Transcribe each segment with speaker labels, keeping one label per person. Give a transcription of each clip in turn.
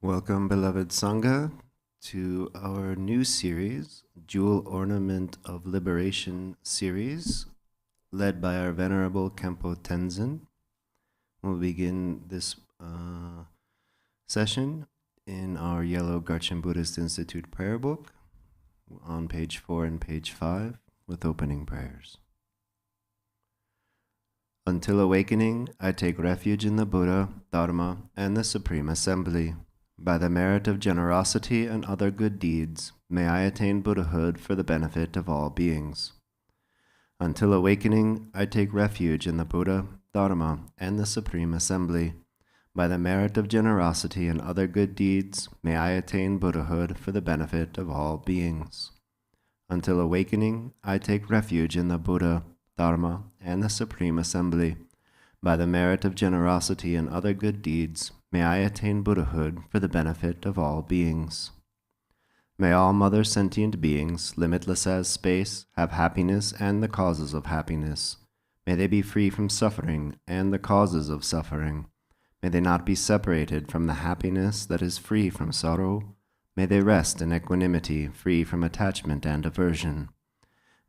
Speaker 1: Welcome, beloved Sangha, to our new series, Jewel Ornament of Liberation series, led by our Venerable Khenpo Tenzin. We'll begin this session in our yellow Garchen Buddhist Institute prayer book on page 4 and page 5 with opening prayers. Until awakening, I take refuge in the Buddha, Dharma, and the Supreme Assembly. By the merit of generosity and other good deeds, may I attain Buddhahood for the benefit of all beings. Until awakening, I take refuge in the Buddha, Dharma, and the Supreme Assembly. By the merit of generosity and other good deeds, may I attain Buddhahood for the benefit of all beings. Until awakening, I take refuge in the Buddha, Dharma, and the Supreme Assembly. By the merit of generosity and other good deeds, may I attain Buddhahood for the benefit of all beings. May all mother sentient beings, limitless as space, have happiness and the causes of happiness. May they be free from suffering and the causes of suffering. May they not be separated from the happiness that is free from sorrow. May they rest in equanimity, free from attachment and aversion.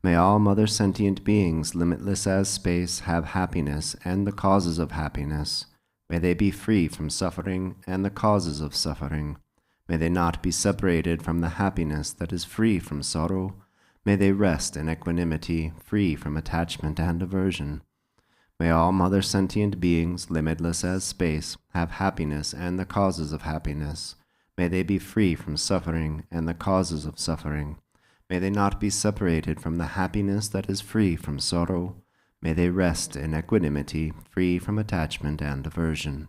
Speaker 1: May all mother sentient beings, limitless as space, have happiness and the causes of happiness. May they be free from suffering and the causes of suffering. May they not be separated from the happiness that is free from sorrow. May they rest in equanimity, free from attachment and aversion. May all mother sentient beings, limitless as space, have happiness and the causes of happiness. May they be free from suffering and the causes of suffering. May they not be separated from the happiness that is free from sorrow. May they rest in equanimity, free from attachment and aversion.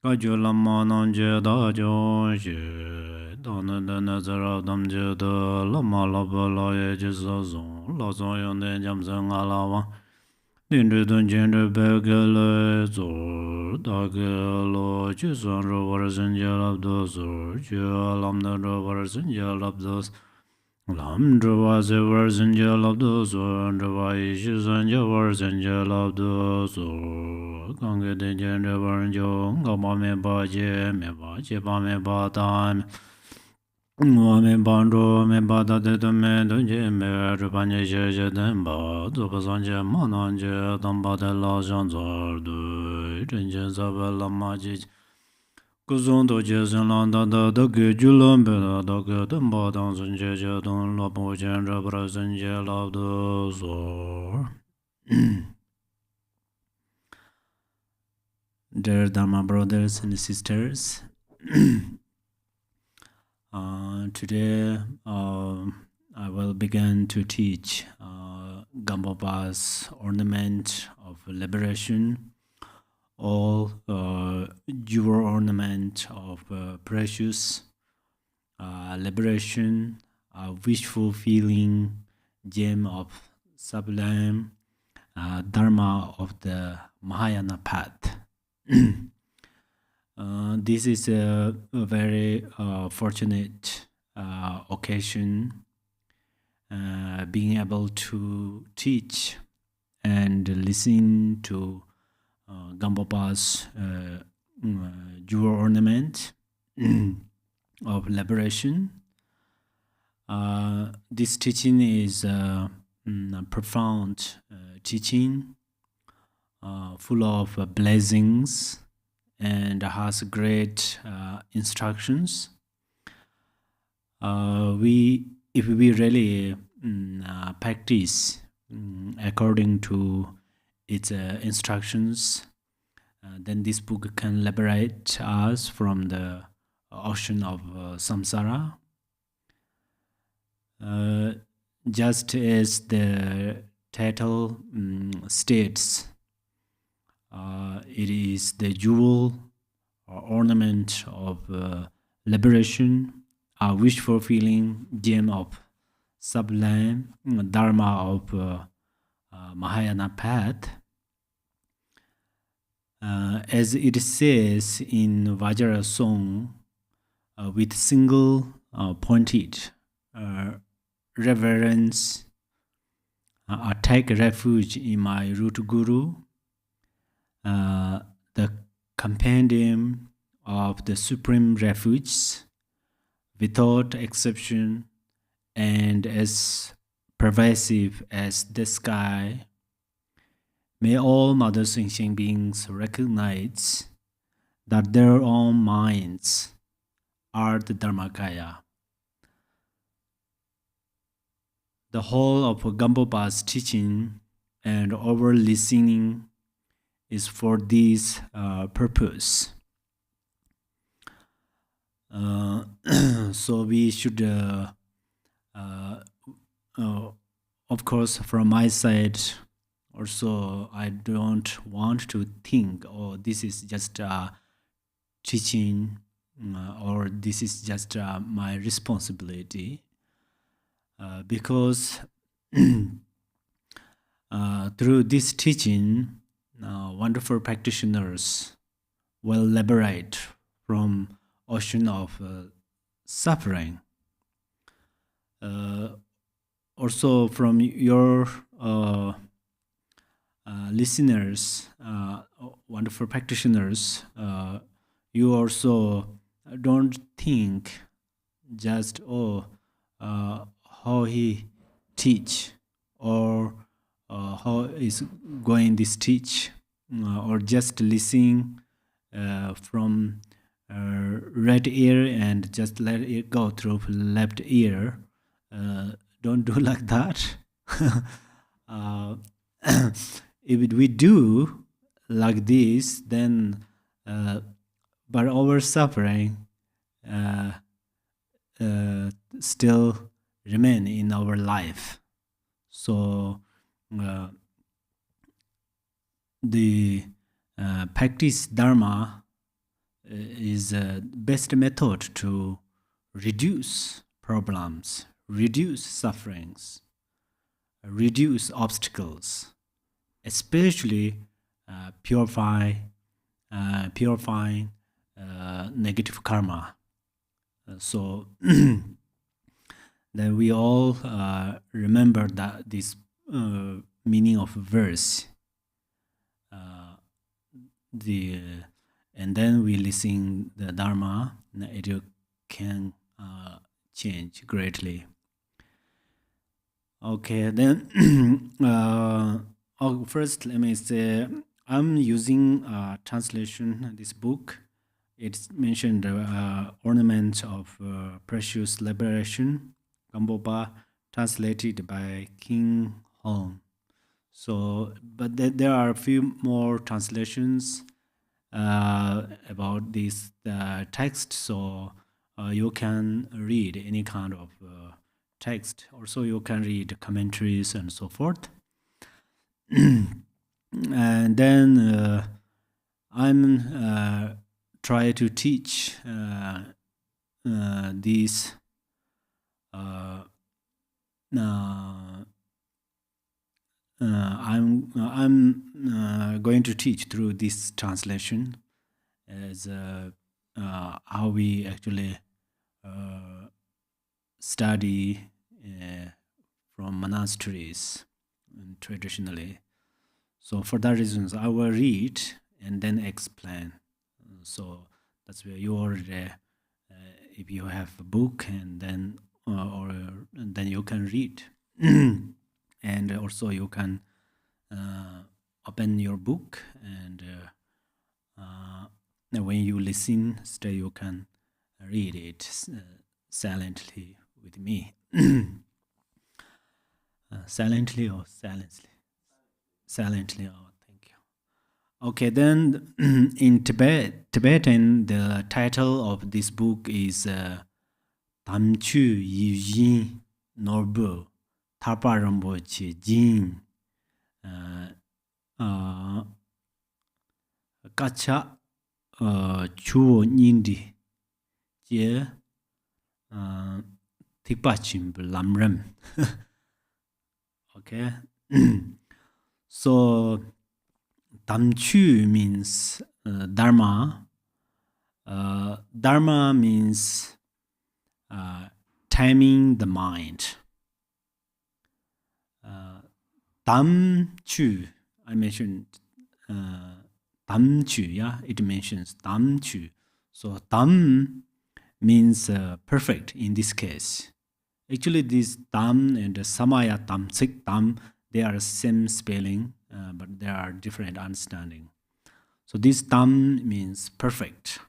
Speaker 2: Kajo lama nanje da jo she dana dana zara dam je da lama laba la ye je sa zon la zon yon den jam zang ala wa din de dun jen de be ge le zor da ge lo je san ro war zin je lab do zor je lam da ro war zin je lab do lam dro wa ze war zin je lab do zor dro wa yi shi zan je war zin je lab do zor gang ge den jen de war jo ga ma me ba je ba me ba dan mo me ban ro me ba da de me do je me ro ba ne je je den ba zo ba san je ma nan je dan ba de la jan zor do ren je za ba la ma ji Kuzon do je zhen lan da da da ge ju lan be da ge den ba dang zhen je je dong la bo jen ra bra zhen je la do zor. Dear Dharma brothers and sisters, today I will begin to teach Gambopa's Ornament of Liberation, all jewel ornament of precious liberation, wish fulfilling gem of sublime dharma of the Mahayana path. This is a very fortunate occasion, being able to teach and listen to Gambopa's jewel ornament of liberation. This teaching is a profound teaching, full of blessings, and has great instructions. If we really practice according to its instructions, then this book can liberate us from the ocean of Samsara. Just as the title states, it is the jewel or ornament of liberation, a wish fulfilling gem of sublime dharma of Mahayana path. As it says in Vajra song, with single pointed reverence, I take refuge in my root guru, the compendium of the supreme refuge, without exception and as pervasive as the sky. May all Mother Singing beings recognize that their own minds are the Dharmakaya. The whole of Gampopa's teaching and our listening is for this purpose. So we should, of course, from my side, also, I don't want to think, oh, this is just teaching, or this is just my responsibility. Because through this teaching, wonderful practitioners will liberate from ocean of suffering. Also, from your listeners, wonderful practitioners, you also don't think just how he teach or how is going this teach, or just listening from right ear and just let it go through left ear. Don't do like that. If we do like this, then but our suffering still remain in our life. So the practice dharma is the best method to reduce problems, reduce sufferings, reduce obstacles, especially purifying negative karma. So then we all remember that this meaning of verse. And then we listen the dharma, it can change greatly. Okay, then first let me say I'm using translation this book. It's mentioned Ornament of Precious Liberation, Gampopa, translated by King Hong. So, but there are a few more translations about this text, so you can read any kind of text. Also, you can read commentaries and so forth. And then I'm try to teach these. I'm going to teach through this translation as how we actually study from monasteries traditionally. So for that reasons, I will read and then explain. So that's where you already, if you have a book and then then you can read. And also you can open your book and when you listen, still you can read it silently with me. Silently or silently? Silently, oh, thank you. Okay, then in Tibetan, the title of this book is Tamchu Yijin Norbu Tarpa Rinpoche Jin Kacha Chuo Nindi Jie Tikpachim Lamrem. Okay. So Tamchu means dharma. Dharma means taming the mind. Tamchu, I mentioned Tamchu, yeah, it mentions Tamchu. So Tam means perfect in this case. Actually, this Tam and Samaya Tam, Sik Tam, they are same spelling, but they are different understanding. So this Tam means perfect.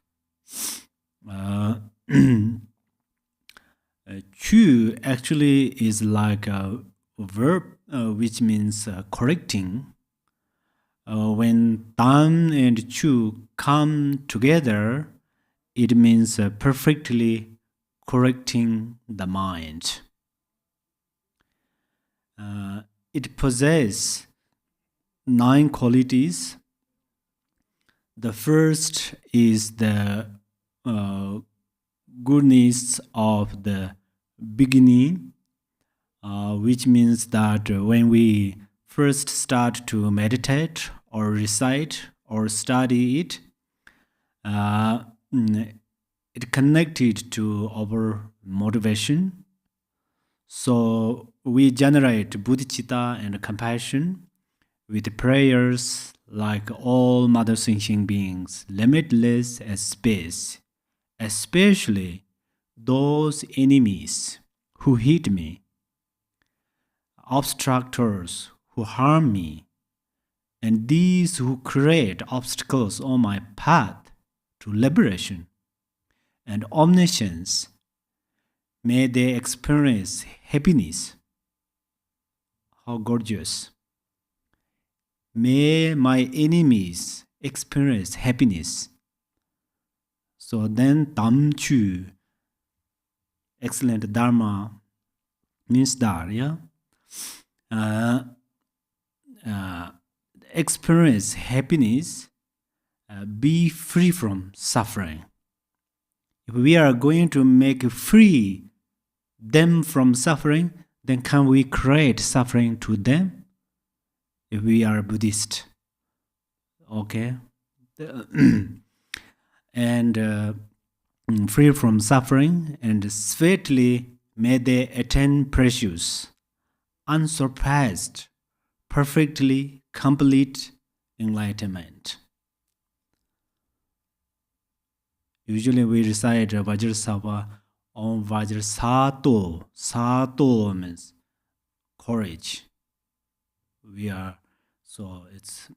Speaker 2: Chu actually is like a verb which means correcting. When Tam and Chu come together, it means perfectly correcting the mind. It possesses 9 qualities. The first is the goodness of the beginning, which means that when we first start to meditate or recite or study it, it connected to our motivation. So we generate bodhicitta and compassion with prayers like all mother sentient beings, limitless as space, especially those enemies who hit me, obstructors who harm me, and these who create obstacles on my path to liberation and omniscience. May they experience happiness. How gorgeous. May my enemies experience happiness. So then Tamchu, excellent dharma, means that, yeah? Experience happiness, be free from suffering. If we are going to make free them from suffering, then can we create suffering to them? If we are Buddhist, okay? And free from suffering, and sweetly may they attain precious, unsurpassed, perfectly complete enlightenment. Usually we recite Vajrasattva on Vajrasattva. Sattva means courage. We are, so it's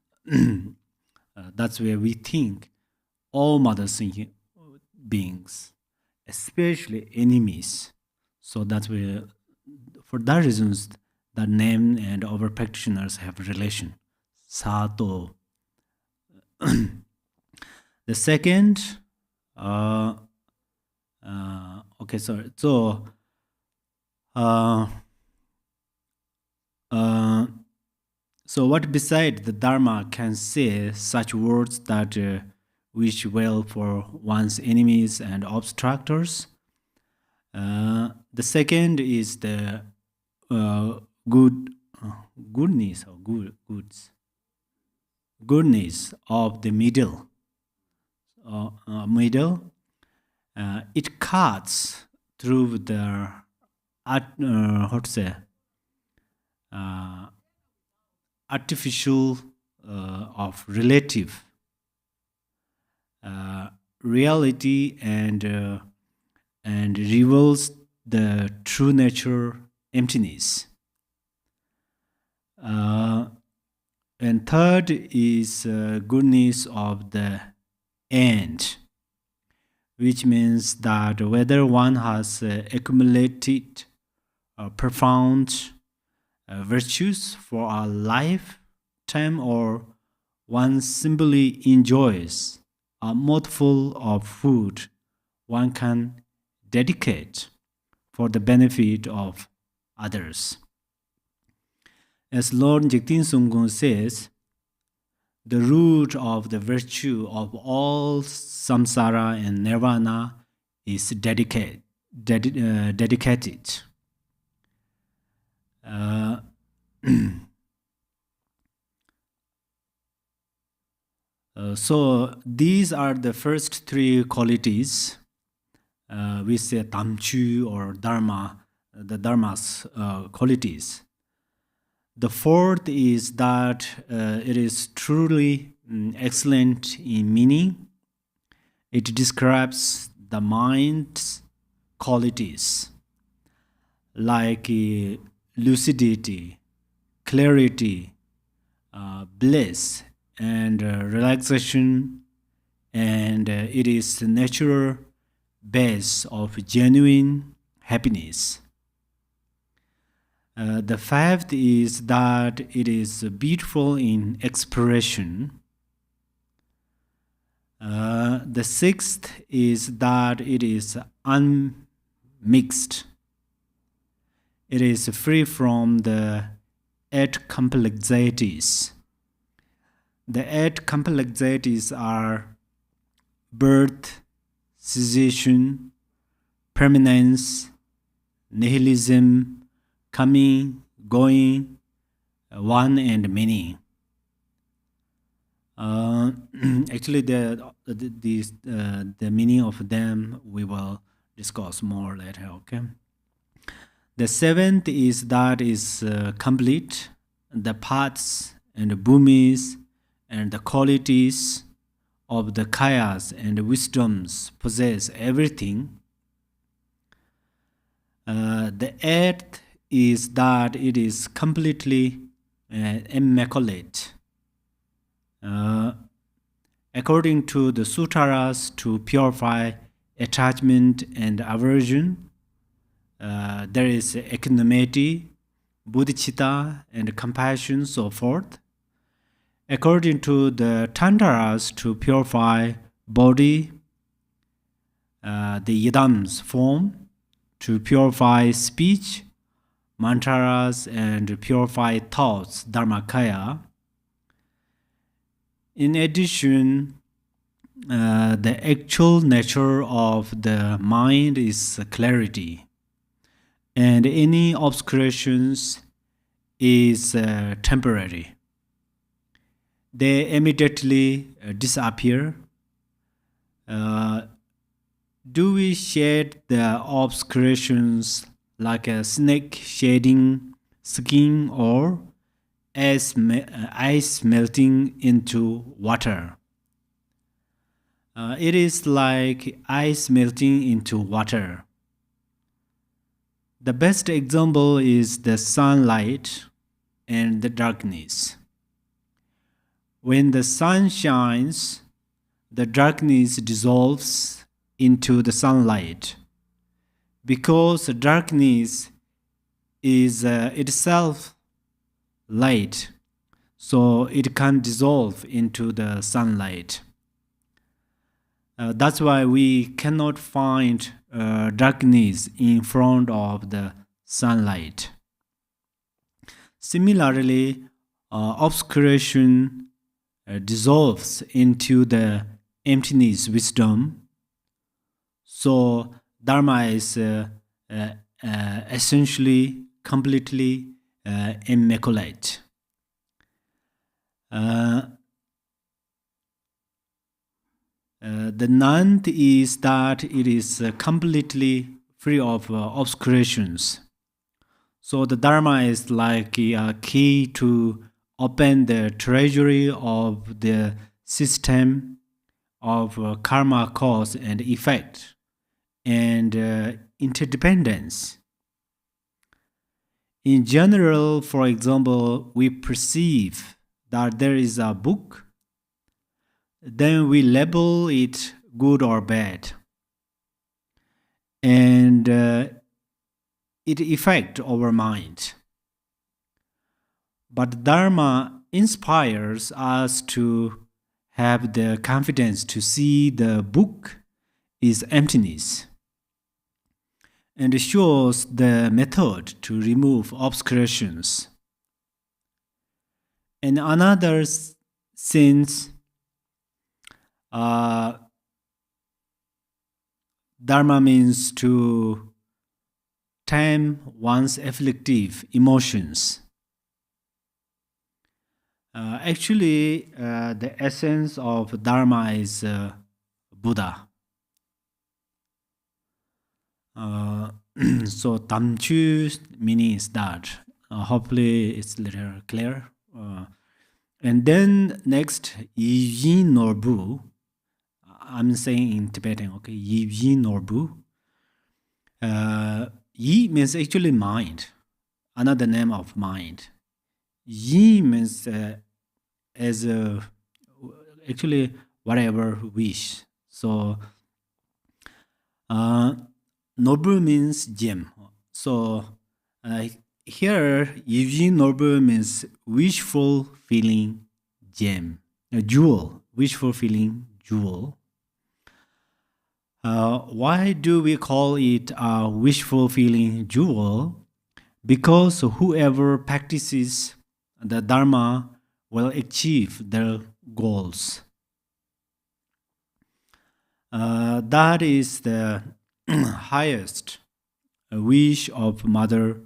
Speaker 2: that's where we think all mother sentient beings, especially enemies. So that's where, for that reasons, the name and our practitioners have relation. Sato. The second, okay, sorry. So, so what beside the Dharma can say such words that wish well for one's enemies and obstructors? The second is the goodness or goodness of the middle. It cuts through the artificial of relative reality and reveals the true nature emptiness. And third is goodness of the end, which means that whether one has accumulated profound virtues for a lifetime or one simply enjoys a mouthful of food one can dedicate for the benefit of others. As Lord Jigten Sungkung says, the root of the virtue of all samsara and nirvana is dedicated. So these are the first three qualities. We say tamchu or dharma, the dharma's qualities. The fourth is that it is truly excellent in meaning. It describes the mind's qualities like lucidity, clarity, bliss, and relaxation, and it is the natural base of genuine happiness. The fifth is that it is beautiful in expression. The sixth is that it is unmixed. It is free from the 8 complexities. The 8 complexities are birth, cessation, permanence, nihilism, coming, going, one, and many. Actually, the meaning of them we will discuss more later. Okay. The seventh is that is complete. The paths and the bhumis and the qualities of the kayas and the wisdoms possess everything. The eighth is that it is completely immaculate. According to the sutaras, to purify attachment and aversion, there is equanimity, bodhicitta, and compassion, so forth. According to the tantras, to purify body, the yidam's form, to purify speech, mantras, and purify thoughts, dharmakaya. In addition, the actual nature of the mind is clarity, and any obscurations is temporary. They immediately disappear. Do we shed the obscurations like a snake shedding skin or ice melting into water? It is like ice melting into water. The best example is the sunlight and the darkness. When the sun shines, the darkness dissolves into the sunlight, because the darkness is itself light, so it can dissolve into the sunlight. That's why we cannot find darkness in front of the sunlight. Similarly, obscuration dissolves into the emptiness wisdom. So dharma is essentially completely immaculate. The ninth is that it is completely free of obscurations. So the dharma is like a key to open the treasury of the system of karma, cause and effect, and interdependence. In general, for example, we perceive that there is a book, then we label it good or bad, and it affects our mind. But Dharma inspires us to have the confidence to see the book is emptiness, and shows the method to remove obscurations. In another sense, Dharma means to tame one's afflictive emotions. Actually, the essence of dharma is Buddha. So tamchu meaning is that. Hopefully, it's a little clear. And then next, Yijin Norbu. I'm saying in Tibetan, okay, Yijin Norbu. Yi means actually mind, another name of mind. Yi means as actually whatever wish. So Nobu means gem. So here Yijin Nobu means wishful feeling gem, a jewel, wishful feeling jewel. Why do we call it a wishful feeling jewel? Because whoever practices the dharma will achieve their goals. That is the highest wish of Mother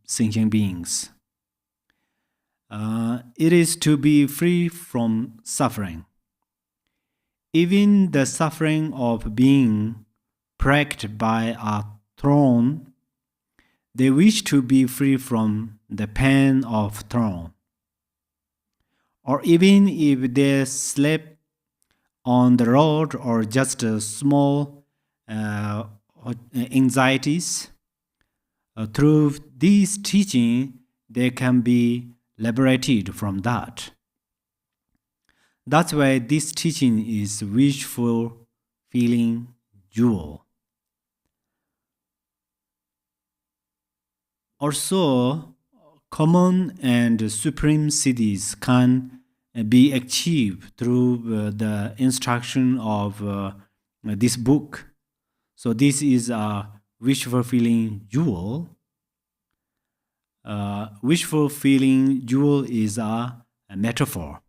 Speaker 2: sentient beings. It is to be free from suffering. Even the suffering of being pricked by a thorn, they wish to be free from the pain of thorn. Or even if they slip on the road or just small anxieties, through this teaching, they can be liberated from that. That's why this teaching is wishful feeling jewel. Also, common and supreme siddhis can be achieved through the instruction of this book. So this is a wishful feeling jewel. Wishful feeling jewel is a metaphor.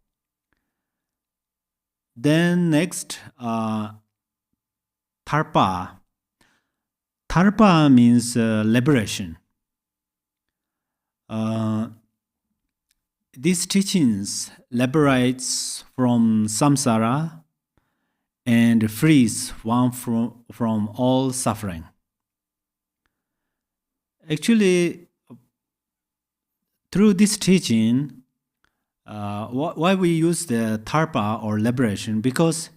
Speaker 2: Then next, Tarpa. Tarpa means liberation. These teachings liberates from samsara and frees one from all suffering. Actually, through this teaching, why we use the tarpa or liberation? Because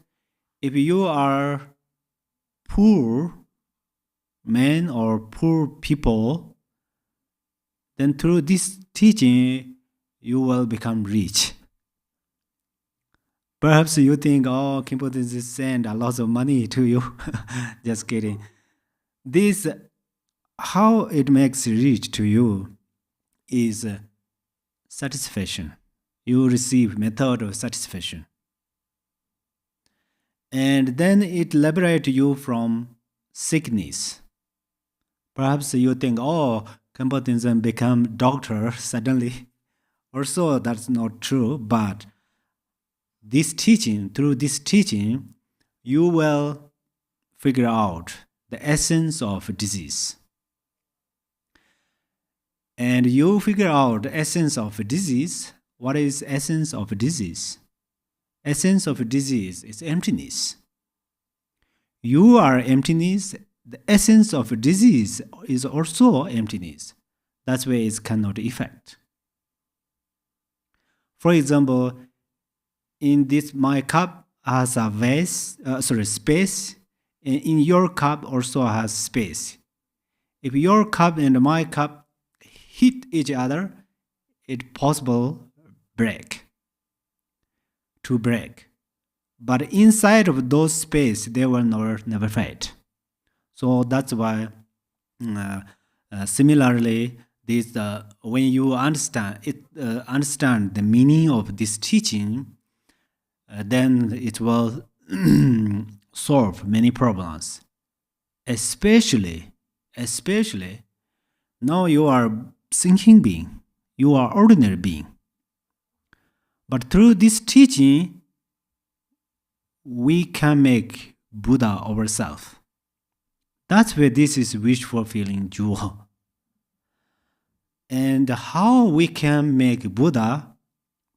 Speaker 2: if you are poor man or poor people, then through this teaching, you will become rich. Perhaps you think, oh, Khenpo Tenzin send a lot of money to you. Just kidding. This, how it makes rich to you is satisfaction. You receive method of satisfaction. And then it liberates you from sickness. Perhaps you think, oh, Khenpo Tenzin become doctor suddenly. Also, that's not true, but this teaching, through this teaching, you will figure out the essence of disease. And you figure out the essence of disease. What is essence of disease? Essence of disease is emptiness. You are emptiness. The essence of disease is also emptiness. That's why it cannot affect. For example, in this, my cup has a space. In your cup also has space. If your cup and my cup hit each other, it's possible to break. But inside of those space, they will never fight. So that's why, similarly, this when you understand the meaning of this teaching, then it will solve many problems. Especially, now you are thinking being, you are ordinary being. But through this teaching, we can make Buddha ourselves. That's where this is wishful feeling jewel. And how we can make Buddha?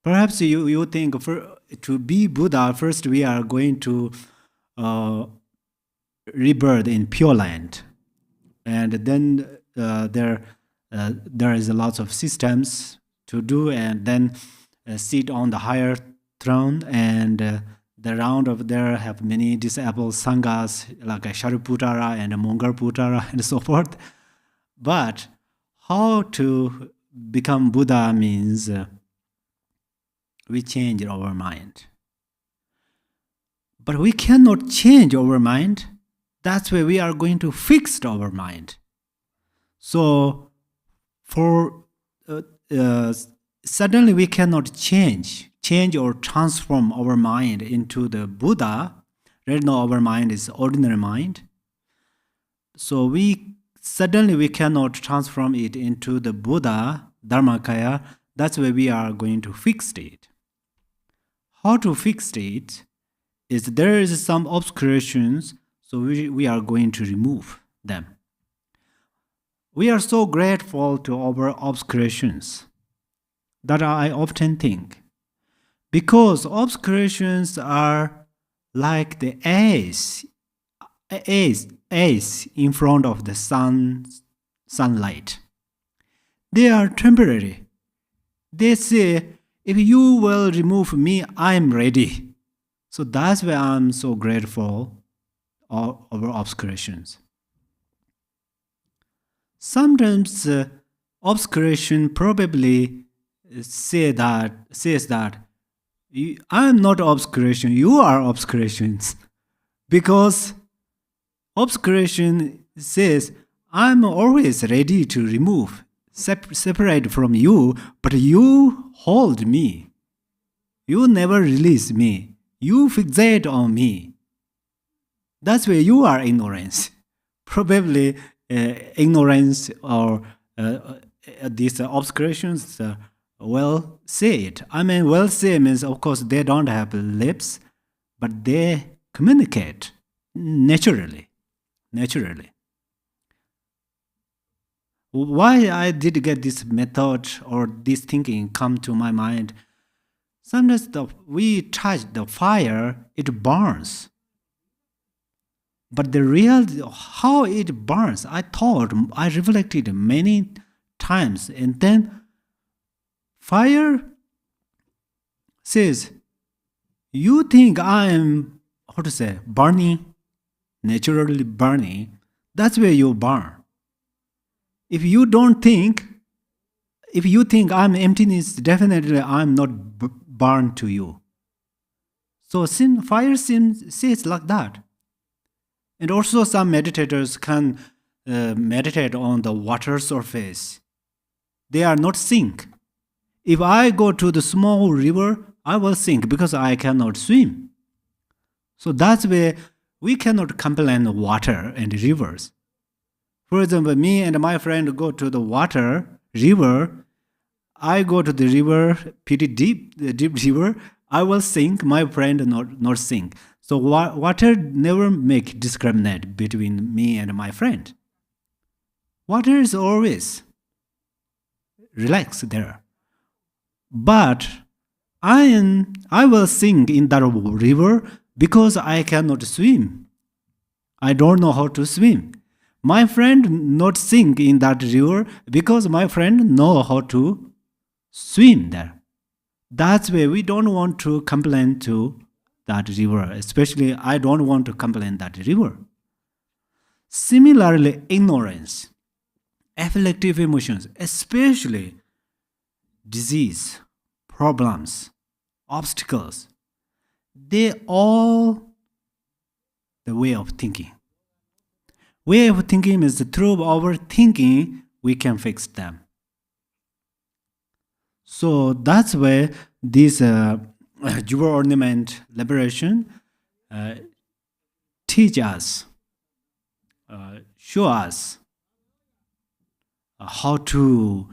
Speaker 2: Perhaps you think to be Buddha, first we are going to rebirth in Pure Land. And then there is a lot of systems to do, and then sit on the higher throne, and the round of there have many disabled sanghas like Shariputara and Mongarputara and so forth. But how to become Buddha means we change our mind. But we cannot change our mind. That's why we are going to fix our mind. So, for suddenly we cannot change or transform our mind into the Buddha. Right now our mind is ordinary mind. So we cannot transform it into the Buddha, Dharmakaya. That's why we are going to fix it. How to fix it is there is some obscurations, so we are going to remove them. We are so grateful to our obscurations that I often think. Because obscurations are like the ace in front of the sunlight. They are temporary. They say, if you will remove me, I am ready. So that's why I'm so grateful of our obscurations. Sometimes obscuration probably says that I'm not obscuration, you are obscurations. Because obscuration says I'm always ready to remove, separate from you, but you hold me. You never release me. You fixate on me. That's where you are ignorance. Probably ignorance or these obscurations well say it. I mean, well say means, of course, they don't have lips, but they communicate naturally. Why I did get this method or this thinking come to my mind? Sometimes we touch the fire, it burns. But the real, how it burns, I reflected many times. And then fire says, you think I am, burning, naturally burning. That's where you burn. If you think I'm emptiness, definitely I'm not burned to you. So fire says like that. And also some meditators can meditate on the water surface. They are not sink. If I go to the small river, I will sink because I cannot swim. So that's where we cannot complain water and rivers. For example, me and my friend go to the river. I go to the river, pretty deep river. I will sink, my friend not sink. So water never make discriminate between me and my friend. Water is always relaxed there. But I will sink in that river because I cannot swim. I don't know how to swim. My friend not sink in that river because my friend know how to swim there. That's why we don't want to complain to that river. Especially, I don't want to complain that river. Similarly, ignorance, afflictive emotions, especially disease, problems, obstacles, they all the way of thinking. Way of thinking is through our thinking we can fix them. So that's why this Jewel Ornament liberation teach us, show us how to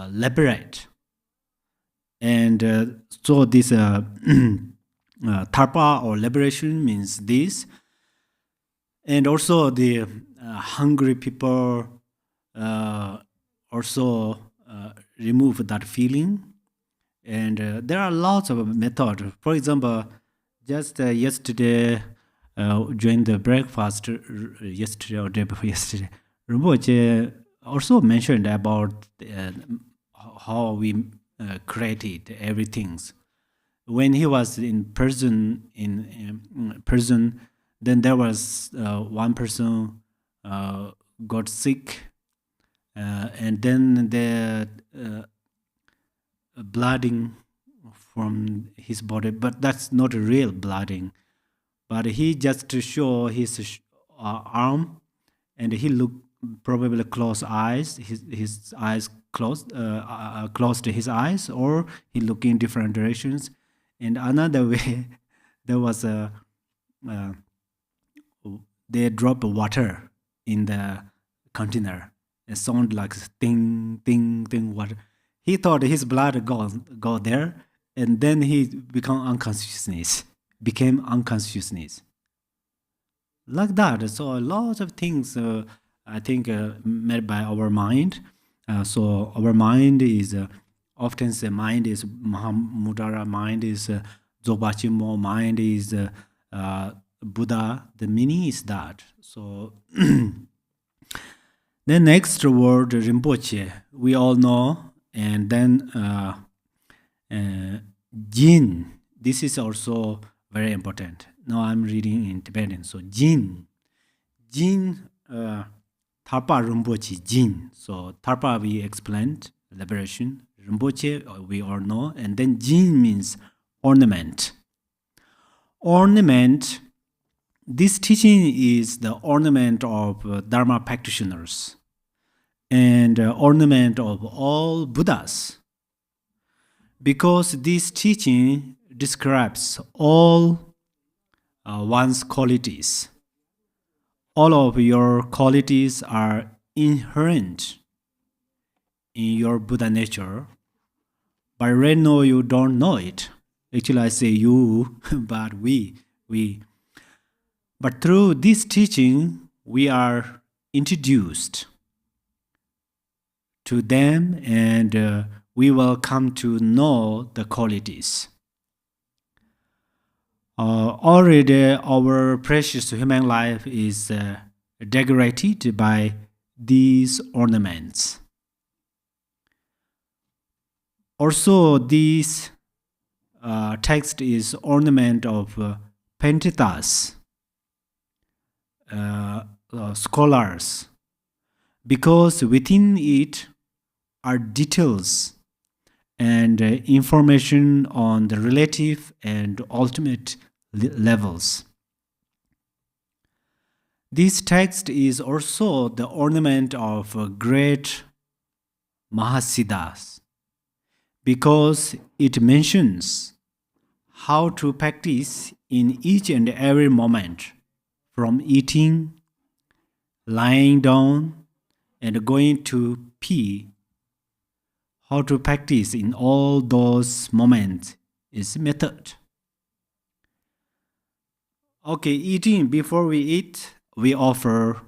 Speaker 2: liberate. And so this tarpa or liberation means this. And also the hungry people also remove that feeling. And there are lots of methods. For example, just yesterday, during the breakfast, yesterday or day before yesterday, Rinpoche also mentioned about how we created everything. When he was in prison, then there was one person got sick, and then the blooding from his body, but that's not a real blooding. But he just to show his arm, and he looked probably closed eyes. His eyes closed, closed his eyes, or he looked in different directions. And another way, there was a they drop water in the container. It sounded like ting ting ting water. He thought his blood go there, and then he became unconsciousness. Like that. So a lot of things, I think, made by our mind. So our mind is often the mind is Mahamudara, mind is Zobachimo, mind is Buddha. The meaning is that. So the next word, Rinpoche, we all know. And then Jin, this is also very important. Now I'm reading in Tibetan. So Jin, Tharpa Rinpoche, Jin. So Tharpa we explained, liberation. Rinpoche we all know. And then Jin means ornament. Ornament, this teaching is the ornament of Dharma practitioners and ornament of all Buddhas, because this teaching describes all one's qualities. All of your qualities are inherent in your Buddha nature, but right now you don't know it. Actually, I say you, but we. But through this teaching, we are introduced to them, and we will come to know the qualities. Already our precious human life is decorated by these ornaments. Also, this text is ornament of Pantitas, scholars, because within it are details and information on the relative and ultimate levels. This text is also the ornament of great Mahasiddhas, because it mentions how to practice in each and every moment, from eating, lying down, and going to pee. How to practice in all those moments is method. Okay, eating, before we eat, we offer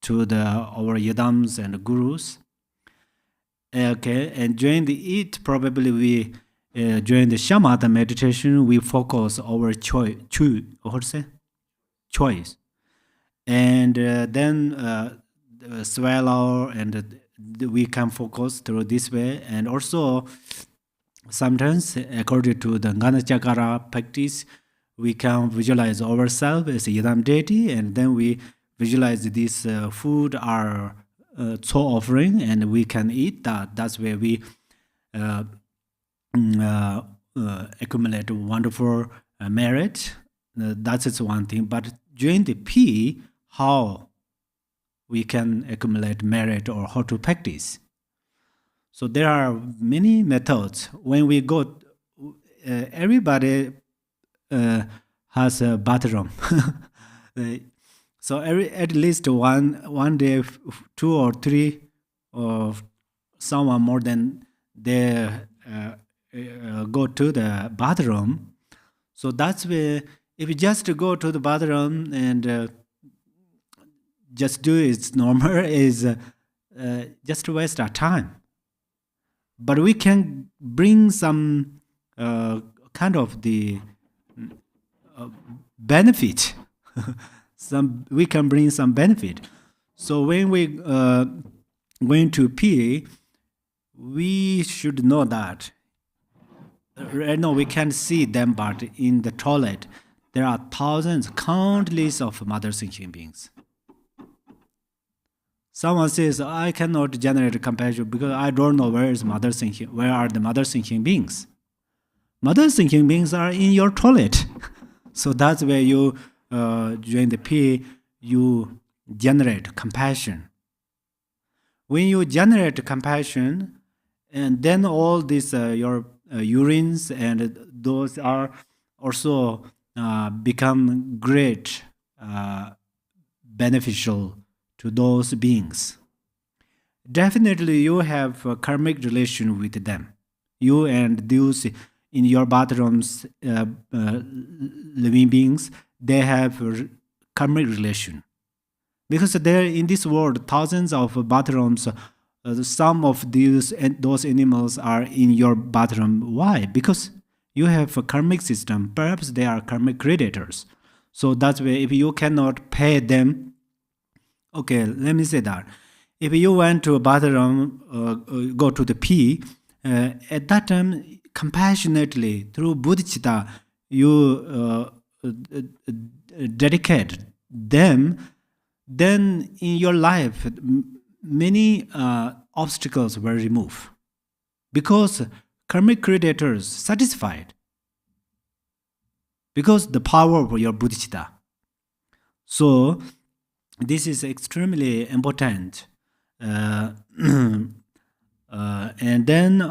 Speaker 2: to our yadams and gurus. Okay, and during the eat, probably we during the shamatha meditation, we focus our choice, and then swallow, and we can focus through this way. And also sometimes, according to the Ngana Chakara practice, we can visualize ourselves as a yadam deity, and then we visualize this food are Tso offering, and we can eat that. That's where we accumulate wonderful merit. That is one thing. But during the pee, how we can accumulate merit or how to practice. So there are many methods. When we go, everybody has a bathroom. So at least one day, 2 or 3, or someone more than they go to the bathroom. So that's where, if you just go to the bathroom and just do it normal, is just waste our time. but we can bring some kind of the benefit. We can bring some benefit. So when we going to pee, we should know that. Right now we can't see them, but in the toilet there are thousands, countless of mother thinking beings. Someone says, I cannot generate compassion because I don't know where are the mother thinking beings. Mother thinking beings are in your toilet. So that's where you, during the pee, you generate compassion. When you generate compassion, and then all these, your urines and those are also become great beneficial to those beings. Definitely you have a karmic relation with them. You and those in your bathrooms living beings, they have a karmic relation. Because there in this world, thousands of bathrooms, some of those animals are in your bathroom. Why? Because you have a karmic system. Perhaps they are karmic predators. So that's why if you cannot pay them, okay, let me say that. If you went to a bathroom, go to the pee, at that time, compassionately, through bodhicitta, you dedicate them, then in your life, many obstacles were removed. Because karmic creators satisfied. Because the power of your bodhicitta. So, this is extremely important. And then,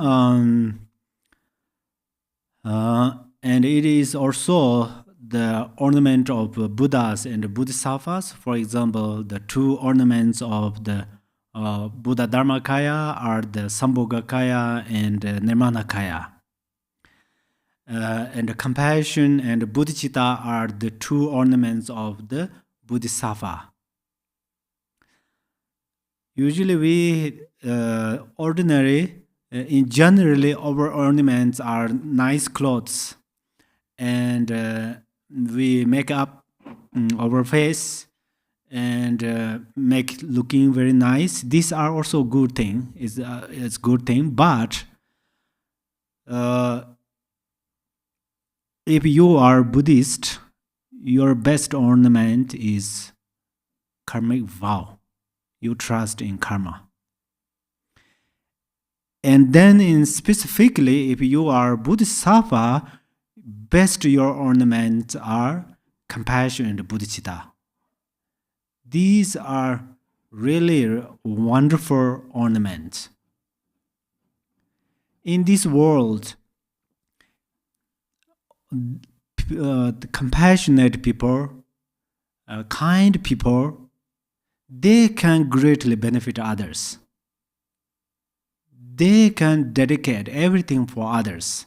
Speaker 2: and it is also the ornament of Buddhas and Bodhisattvas. For example, the two ornaments of the Buddha Dharmakaya are the Sambhogakaya and Nirmanakaya. And compassion and bodhicitta are the two ornaments of the Bodhisattva. Usually we, in generally our ornaments are nice clothes, and we make up our face and make looking very nice. These are also good thing. It's good thing, but if you are Buddhist, your best ornament is karmic vow. You trust in karma. And then in specifically, if you are Bodhisattva, best your ornaments are compassion and bodhicitta. These are really wonderful ornaments. In this world, the compassionate people, kind people, they can greatly benefit others. They can dedicate everything for others.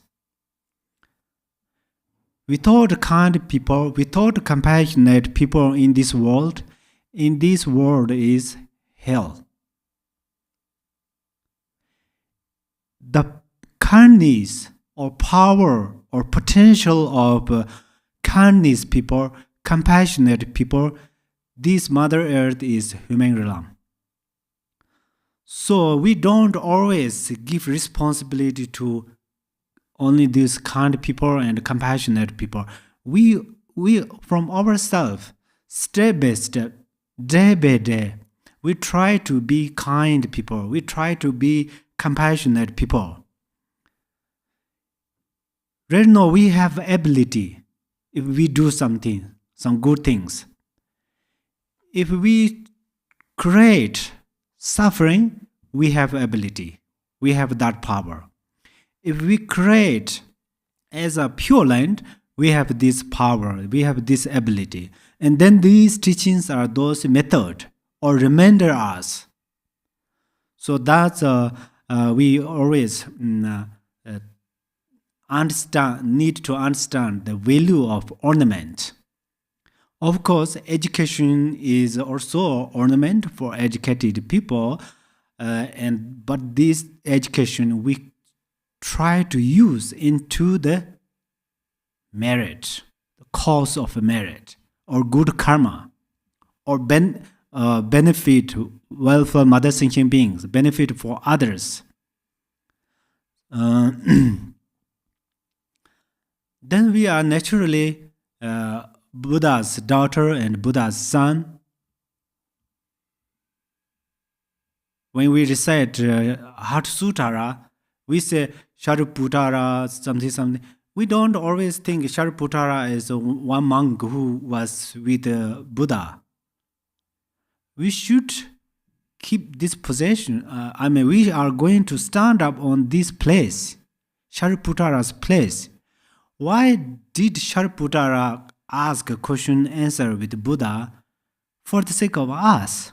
Speaker 2: Without kind people, without compassionate people in this world is hell. The kindness or power or potential of kindness people, compassionate people, this Mother Earth is human realm. So we don't always give responsibility to only these kind people and compassionate people. We from ourselves, step by step, day by day, we try to be kind people. We try to be compassionate people. Right now we have ability if we do something, some good things. If we create suffering, we have ability. We have that power. If we create as a pure land, we have this power, we have this ability. And then these teachings are those methods or reminder us. So that's we always need to understand the value of ornament. Of course, education is also ornament for educated people. but this education we try to use into the merit, the cause of merit, or good karma, or benefit, welfare, mother sentient beings, benefit for others. Then we are naturally Buddha's daughter and Buddha's son. When we recite Heart Sutara, we say Shariputara, something. We don't always think Shariputara is one monk who was with Buddha. We should keep this position. We are going to stand up on this place, Shariputara's place. Why did Shariputara ask a question, answer with Buddha? For the sake of us.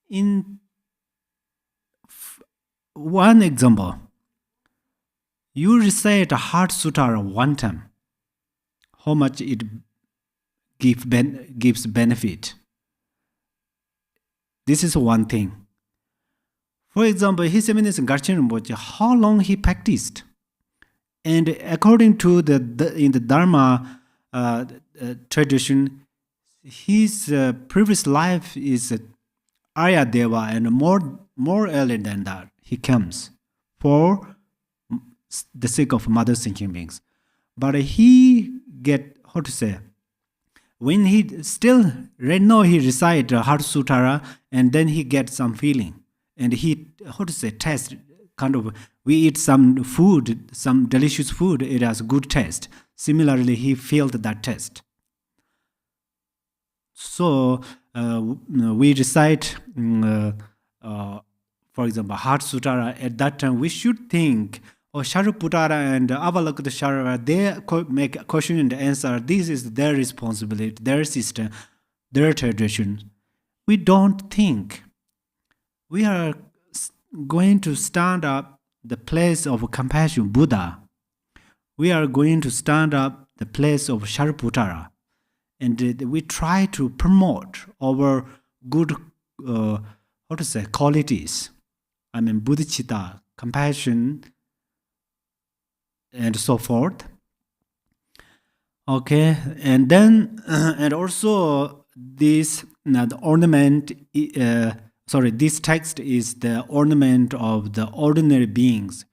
Speaker 2: In one example, you recite a Heart Sutara one time, how much it gives benefit. This is one thing. For example, His Eminence Garchen Rinpoche, how long he practiced? And according to in the Dharma tradition, his previous life is Arya Deva, and more early than that, he comes for the sake of mother sentient beings. But he get, how to say, when he still, right now he recite Heart Sutara, and then he gets some feeling. And he, how to say, taste, kind of, we eat some food, some delicious food, it has good taste. Similarly, he felt that taste. So, we recite, for example, Heart Sutara. At that time, we should think, Shariputara and Avalokiteshvara, they make a question and answer. This is their responsibility, their system, their tradition. We don't think. We are going to stand up the place of compassion, Buddha. We are going to stand up the place of Shariputara. And we try to promote our good, qualities. Bodhicitta, compassion, and so forth. Okay, and then, and also this, the ornament, this text is the ornament of the ordinary beings.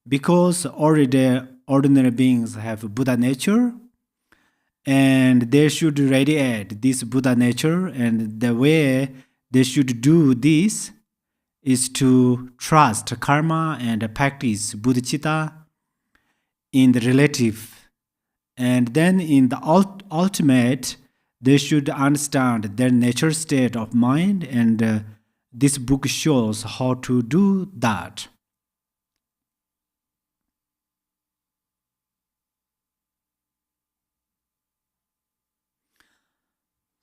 Speaker 2: Because already ordinary beings have Buddha nature, and they should radiate this Buddha nature, and the way they should do this is to trust karma and practice bodhicitta in the relative. And then in the ultimate, they should understand their nature state of mind, and this book shows how to do that.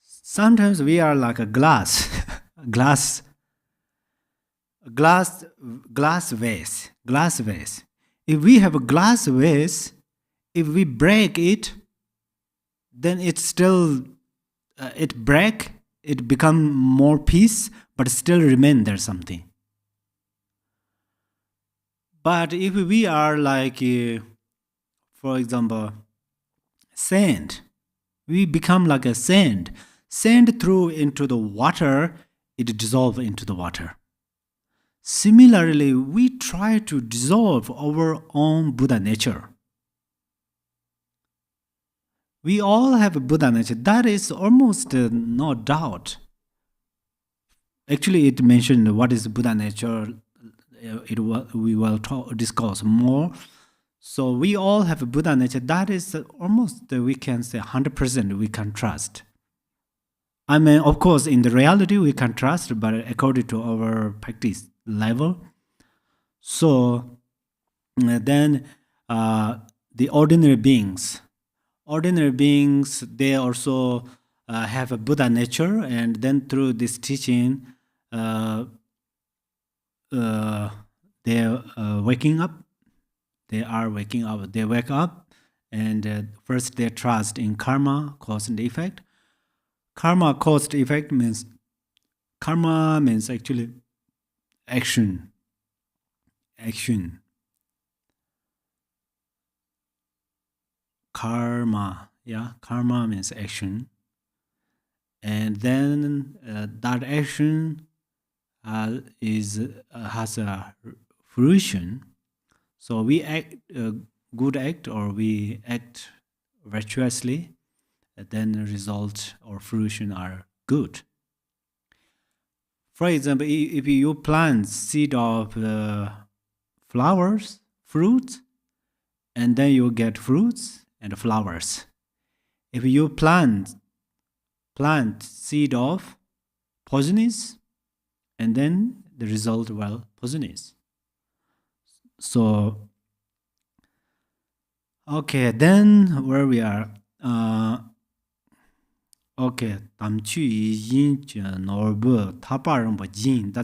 Speaker 2: Sometimes we are like a glass vase. If we have a glass vase, if we break it, then it's still, it become more piece, but still remain there something. But if we are like, for example, sand, we become like a sand. Sand through into the water, it dissolves into the water. Similarly, we try to dissolve our own Buddha nature. We all have a Buddha nature. That is almost no doubt. Actually, it mentioned what is Buddha nature. We will discuss more. So we all have a Buddha nature. That is almost, we can say 100% we can trust. Of course, in the reality we can trust, but according to our practice level. So then the ordinary beings, they also have a Buddha nature, and then through this teaching, they are waking up. They wake up, and first they trust in karma, cause and effect. Karma, cause and effect means, karma means actually action. Karma, karma means action. And then that action has a fruition. So we act good act, or we act virtuously, then the result or fruition are good. For example, if you plant seed of flowers, fruits, and then you get fruits and flowers. If you plant seed of poisonous, and then the result, well, poisonous. So, okay, then where we are. Okay, that's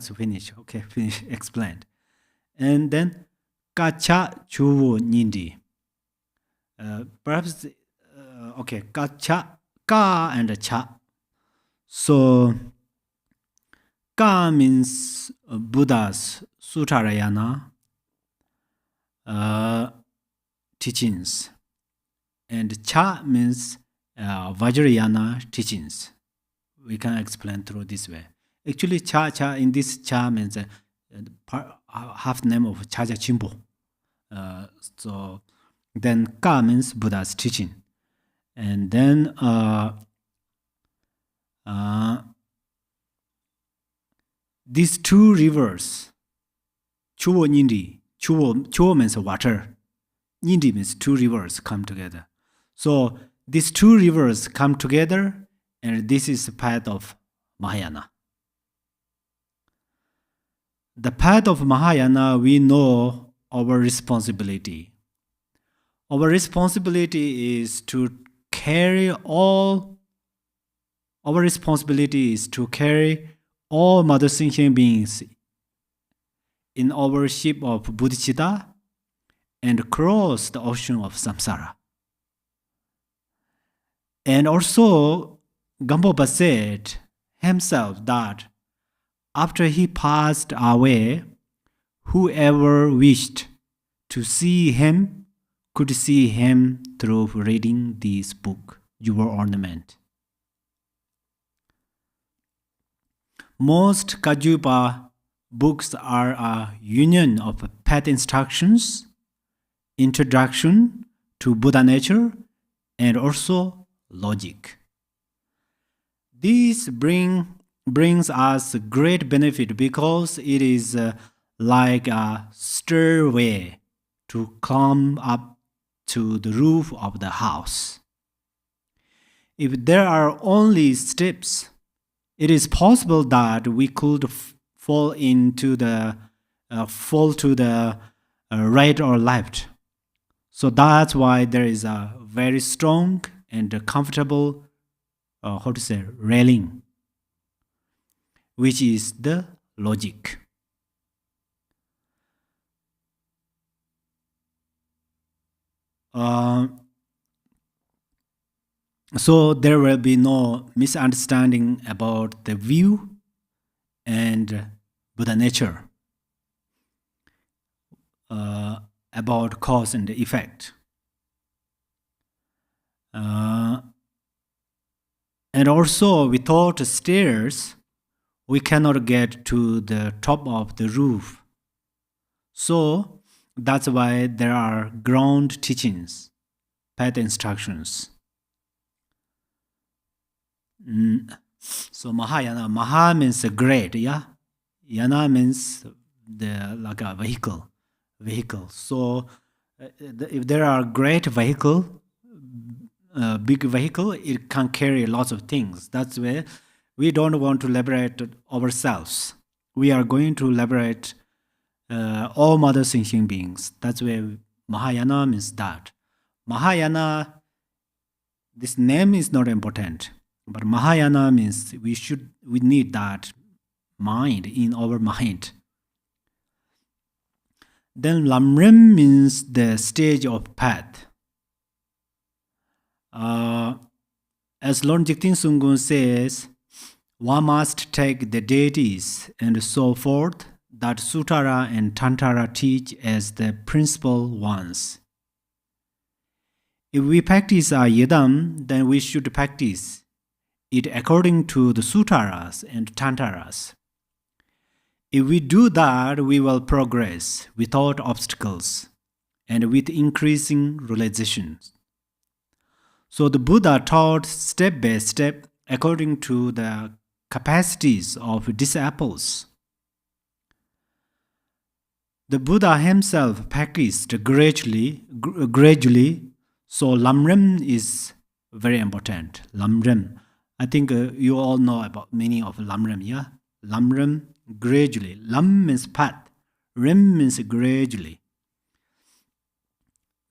Speaker 2: finished. Okay, finish, explained. And then kacha chuvu nindi. Perhaps, okay, kacha, ka and cha. So, ka means Buddha's Suttarayana teachings, and cha means Vajrayana teachings. We can explain through this way. Actually, cha in this cha means half name of Chaja Chimpo. So then ka means Buddha's teaching, and then these two rivers, Chuo Nindi, Chuo means water, Nindi means two rivers come together. So these two rivers come together, and this is the path of Mahayana. The path of Mahayana, we know our responsibility. Our responsibility is to carry all Mother sentient beings in our ship of bodhicitta and cross the ocean of samsara. And also, Gampopa said himself that after he passed away, whoever wished to see him could see him through reading this book, Your Ornament. Most Kajupa books are a union of path instructions, introduction to Buddha nature, and also logic. This brings us great benefit because it is like a stairway to climb up to the roof of the house. If there are only steps, it is possible that we could fall to the right or left. So that's why there is a very strong and comfortable, railing, which is the logic. So there will be no misunderstanding about the view and Buddha nature, about cause and effect. And also, without stairs, we cannot get to the top of the roof. So that's why there are ground teachings, path instructions. So Mahayana, Maha means great, Yana means like a vehicle. So if there are great vehicle, big vehicle, it can carry lots of things. That's why we don't want to liberate ourselves. We are going to liberate all mother sentient beings. That's why Mahayana means that. Mahayana, this name is not important, but Mahayana means we need that mind in our mind. Then Lamrim means the stage of path. As Lord Jigten Sungun says, one must take the deities and so forth, that Sutara and Tantara teach as the principal ones. If we practice our yidam, then we should practice it according to the Sutaras and Tantaras. If we do that, we will progress without obstacles and with increasing realizations. So the Buddha taught step by step according to the capacities of disciples. The Buddha himself practiced gradually. So Lamrim is very important. Lamrim. I think you all know about meaning of Lamrim, yeah? Lamrim, gradually. Lam means path. Rim means gradually.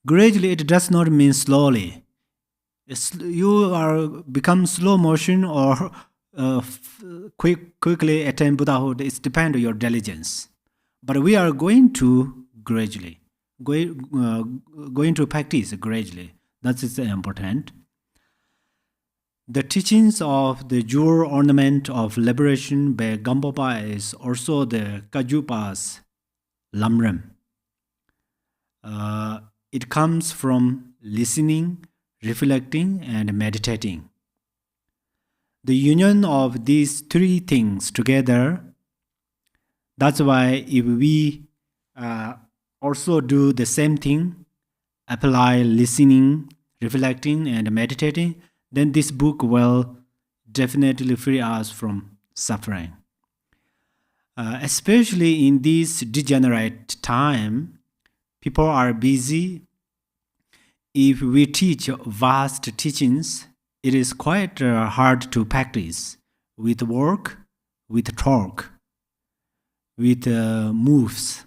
Speaker 2: Gradually, it does not mean slowly. You become slow motion or quickly attain Buddhahood. It depends on your diligence. But we are going to gradually, going to practice gradually. That is important. The teachings of the jewel ornament of liberation by Gampopa is also the Kajupa's Lamrim. It comes from listening, reflecting, and meditating. The union of these three things together, that's why if we also do the same thing, apply listening, reflecting, and meditating, then this book will definitely free us from suffering. Especially in this degenerate time, people are busy. If we teach vast teachings, it is quite hard to practice with work, with talk, with moves,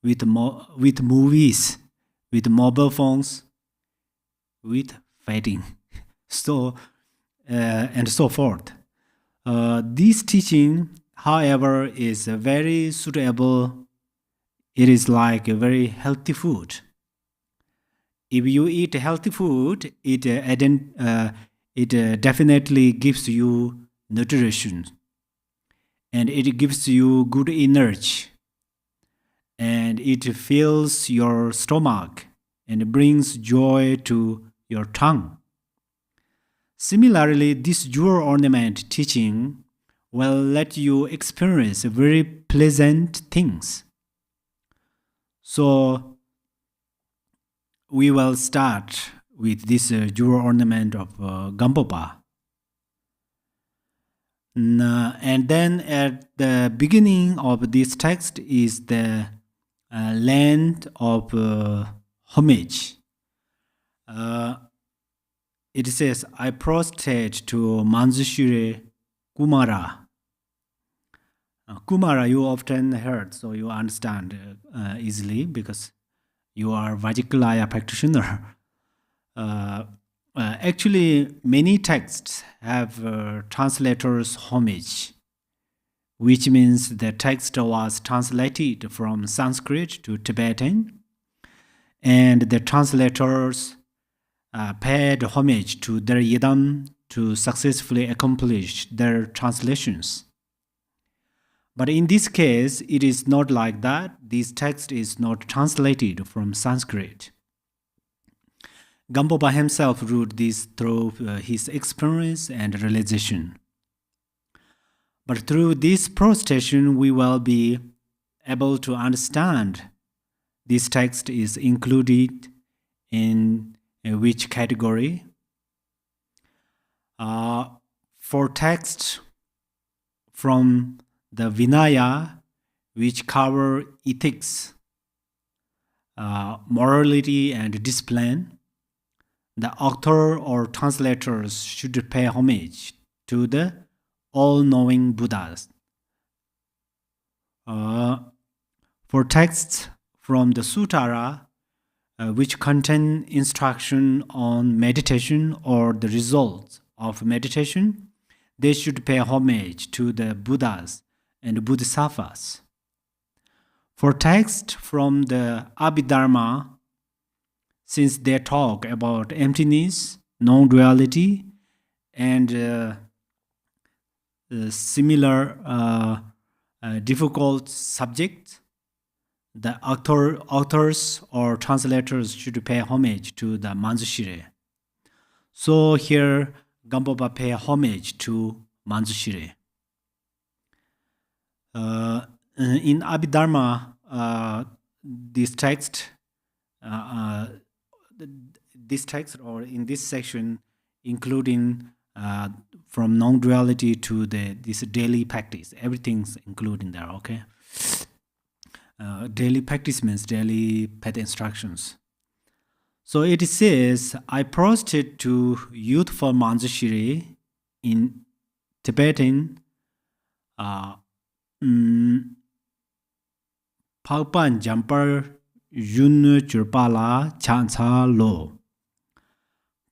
Speaker 2: with movies, with mobile phones, with fighting, so and so forth. This teaching, however, is very suitable. It is like a very healthy food. If you eat healthy food, it definitely gives you nutrition, and it gives you good energy, and it fills your stomach and brings joy to your tongue. Similarly, this jewel ornament teaching will let you experience very pleasant things. So we will start with this jewel ornament of Gampopa. And then at the beginning of this text is the land of Homage. It says, I prostrate to Manjushri Kumara. Kumara you often heard, so you understand easily because you are Vajikalaya practitioner. Actually, many texts have translators homage, which means the text was translated from Sanskrit to Tibetan, and the translators paid homage to their yidam to successfully accomplish their translations. But in this case, it is not like that. This text is not translated from Sanskrit. Gampopa himself wrote this through his experience and realization. But through this prostration, we will be able to understand this text is included in which category. For texts from the Vinaya, which cover ethics, morality, and discipline, the author or translators should pay homage to the all-knowing Buddhas. For texts from the Sutara, which contain instruction on meditation or the results of meditation, they should pay homage to the Buddhas and Bodhisattvas. For texts from the Abhidharma, since they talk about emptiness, non-duality, and similar difficult subject, the authors or translators should pay homage to the Manjushire. So here, Gampopa pay homage to Manjushire. In Abhidharma, this text or in this section, including from non-duality to this daily practice, everything's included there. Okay, daily practice means daily path instructions. So it says, I prostrate to youthful Manjushiri in Tibetan. Pagpan Jampar Yun Churpala Chansa Lo.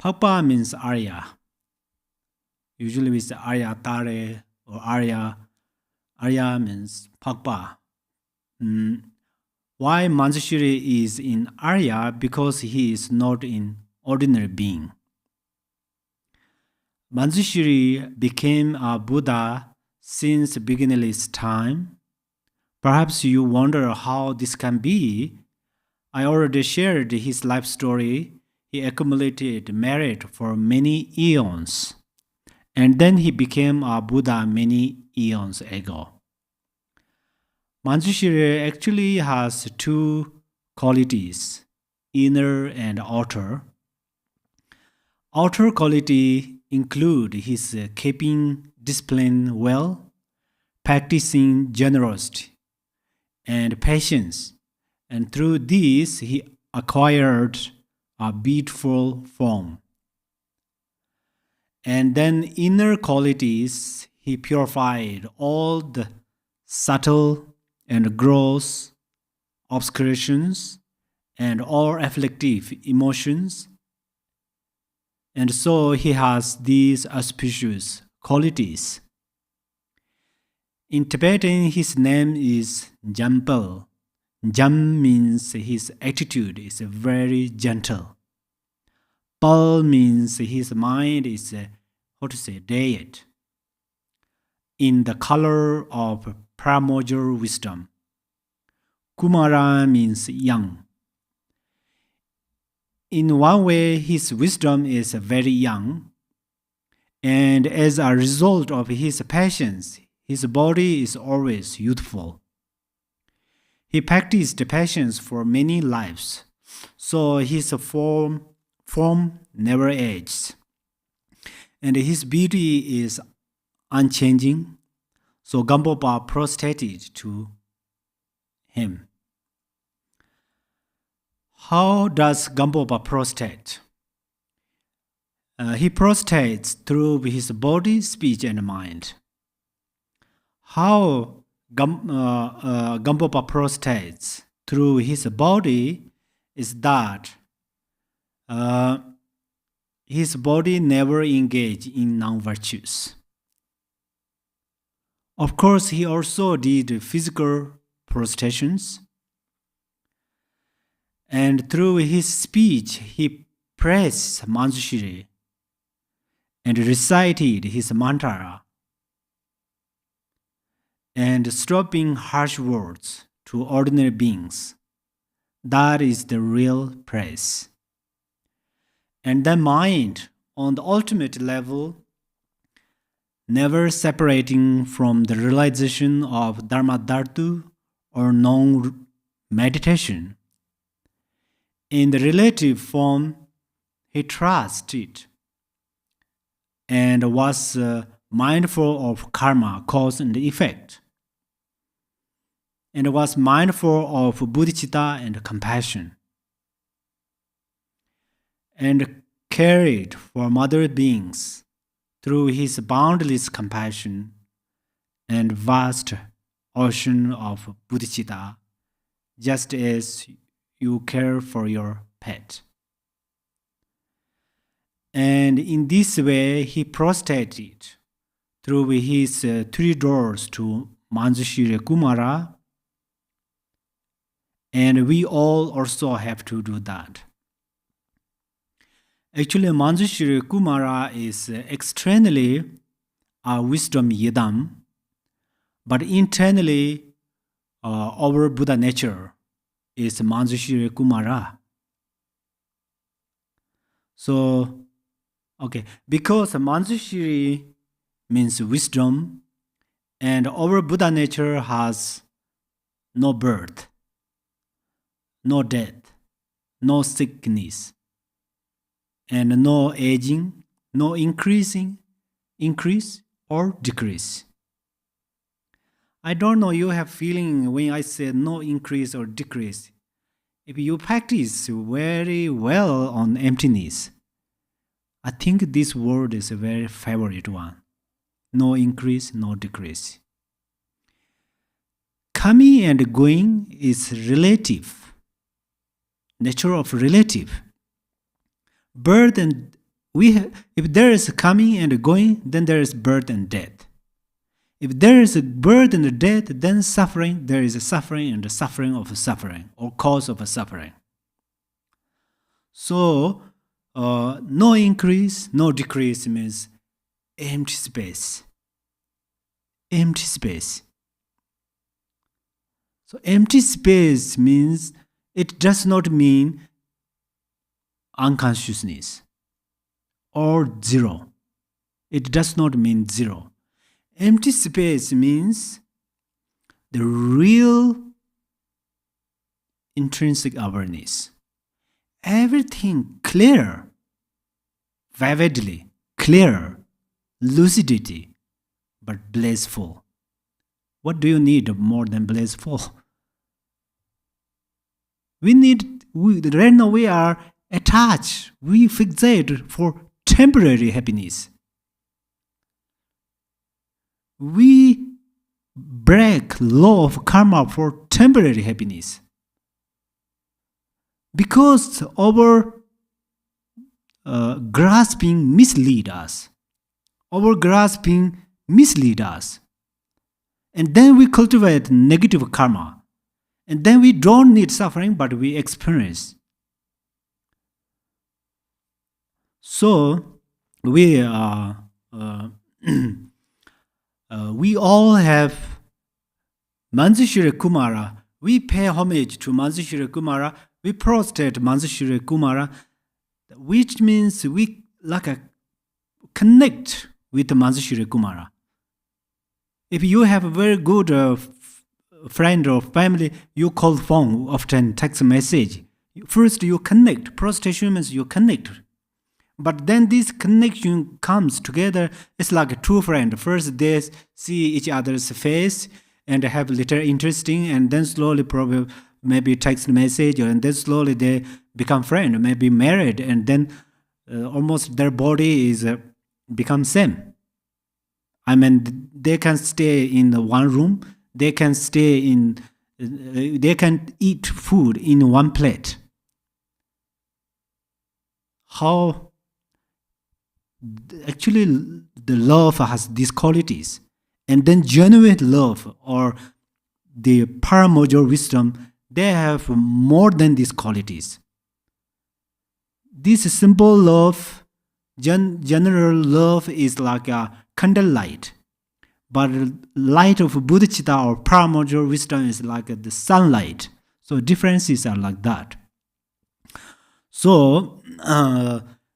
Speaker 2: Pagpa means Arya. Usually we say Arya Tare or Arya. Arya means Pagpa. Why Manjushiri is in Arya? Because he is not an ordinary being. Manjushiri became a Buddha since beginningless time. Perhaps you wonder how this can be. I already shared his life story. He accumulated merit for many eons, and then he became a Buddha many eons ago. Manjushiri actually has two qualities, inner and outer. Outer quality include his keeping discipline well, practicing generosity and patience, and through this he acquired a beautiful form. And then inner qualities, he purified all the subtle and gross obscurations and all afflictive emotions. And so he has these auspicious qualities. In Tibetan, his name is Jampel. Jam means his attitude is very gentle. Pal means his mind is, diet, in the color of primordial wisdom. Kumara means young. In one way, his wisdom is very young, and as a result of his patience, his body is always youthful. He practiced patience for many lives, so his form never ages, and his beauty is unchanging. So Gampopa prostrated to him. How does Gampopa prostrate? He prostrates through his body, speech, and mind. How Gampopa prostrates through his body is that his body never engages in non-virtues. Of course, he also did physical prostrations. And through his speech, he praised Manjushiri and recited his mantra and stopping harsh words to ordinary beings. That is the real praise. And the mind, on the ultimate level, never separating from the realization of Dharma Dhartu or non-meditation. In the relative form, he trusted and was mindful of karma, cause and effect, and was mindful of bodhicitta and compassion, and cared for other beings through his boundless compassion and vast ocean of bodhicitta, just as you care for your pet. And in this way, he prostrated through his three doors to Manjushiri Kumara, and we all also have to do that. Actually, Manjushiri Kumara is externally a wisdom yidam, But internally, our Buddha nature is Manjushri Kumara. So, okay, because Manjushri means wisdom, and our Buddha nature has no birth, no death, no sickness, and no aging, no increase or decrease. I don't know you have feeling when I say no increase or decrease. If you practice very well on emptiness, I think this word is a very favorite one. No increase, no decrease. Coming and going is relative. Nature of relative. Birth and if there is coming and going, then there is birth and death. If there is a birth and a death, then suffering, there is a suffering and the suffering of a suffering, or cause of a suffering. So, no increase, no decrease means empty space. Empty space. So, empty space means, it does not mean unconsciousness or zero. It does not mean zero. Empty space means the real intrinsic awareness. Everything clear, vividly, clear, lucidity, but blissful. What do you need more than blissful? Right now we are attached, we fixate for temporary happiness. We break law of karma for temporary happiness. Because our grasping mislead us. Our grasping mislead us. And then we cultivate negative karma. And then we don't need suffering, but we experience. So, we all have Manjushri Kumara. We pay homage to Manjushri Kumara. We prostrate Manjushri Kumara, which means we connect with Manjushri Kumara. If you have a very good friend or family, you call phone, often text message. First you connect. Prostration means you connect. But then this connection comes together. It's like a true friend. First they see each other's face and have little interesting, and then slowly probably maybe text message, and then slowly they become friend, maybe married, and then almost their body is become same. I mean, they can stay in the one room. They can stay in. They can eat food in one plate. How? Actually, the love has these qualities, and then genuine love or the paramodal wisdom, they have more than these qualities. This simple love, general love, is like a candlelight, but light of bodhicitta or paramodal wisdom is like the sunlight. So differences are like that. So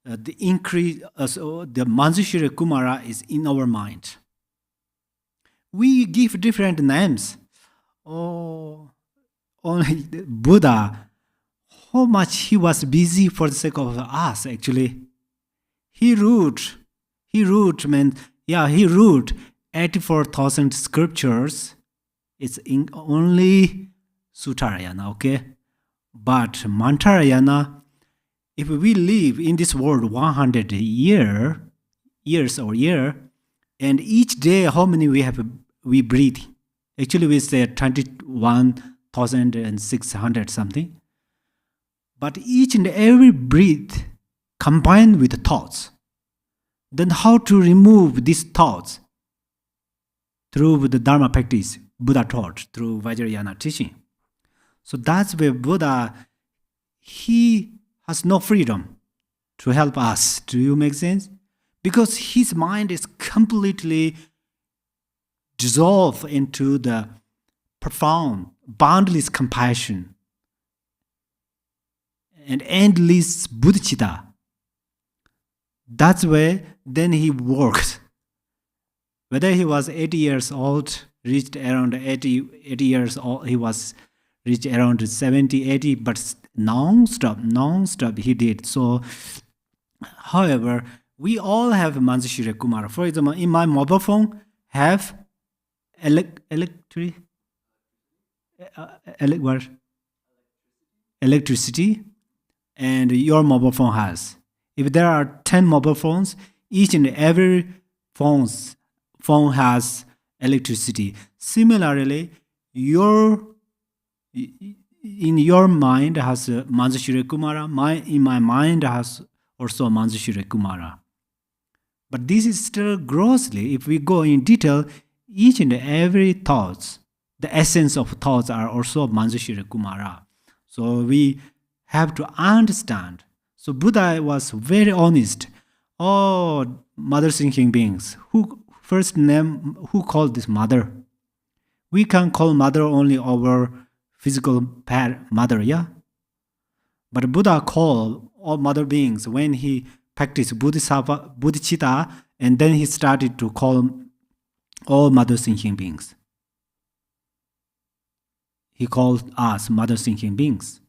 Speaker 2: the increase, the Manjushri Kumara is in our mind. We give different names. Oh, only Buddha, how much he was busy for the sake of us, actually. He wrote 84,000 scriptures. It's in only Suttarayana, okay? But Mantarayana, if we live in this world 100 years, and each day how many we breathe? Actually, we say 21,600 something. But each and every breath combined with thoughts. Then how to remove these thoughts? Through the Dharma practice, Buddha taught, through Vajrayana teaching. So that's where Buddha, he has no freedom to help us. Do you make sense? Because his mind is completely dissolve into the profound, boundless compassion and endless bodhicitta. That's why then he worked. Whether he was 80 years old, reached around 80 years old, he was reached around 70, 80, but non-stop he did. So, however, we all have Manjushri Kumara. For example, in my mobile phone, have electricity, and your mobile phone has. If there are 10 mobile phones, each and every phone has electricity. Similarly, in your mind has Manjushri Kumara. In my mind has also Manjushri Kumara. But this is still grossly. If we go in detail, each and every thoughts, the essence of thoughts are also Manjushri Kumara. So we have to understand. So Buddha was very honest. Oh, mother thinking beings. Who called this mother? We can call mother only our physical mother, yeah? But Buddha called all mother beings when he practiced bodhicitta, and then he started to call all mother thinking beings. He called us mother thinking beings.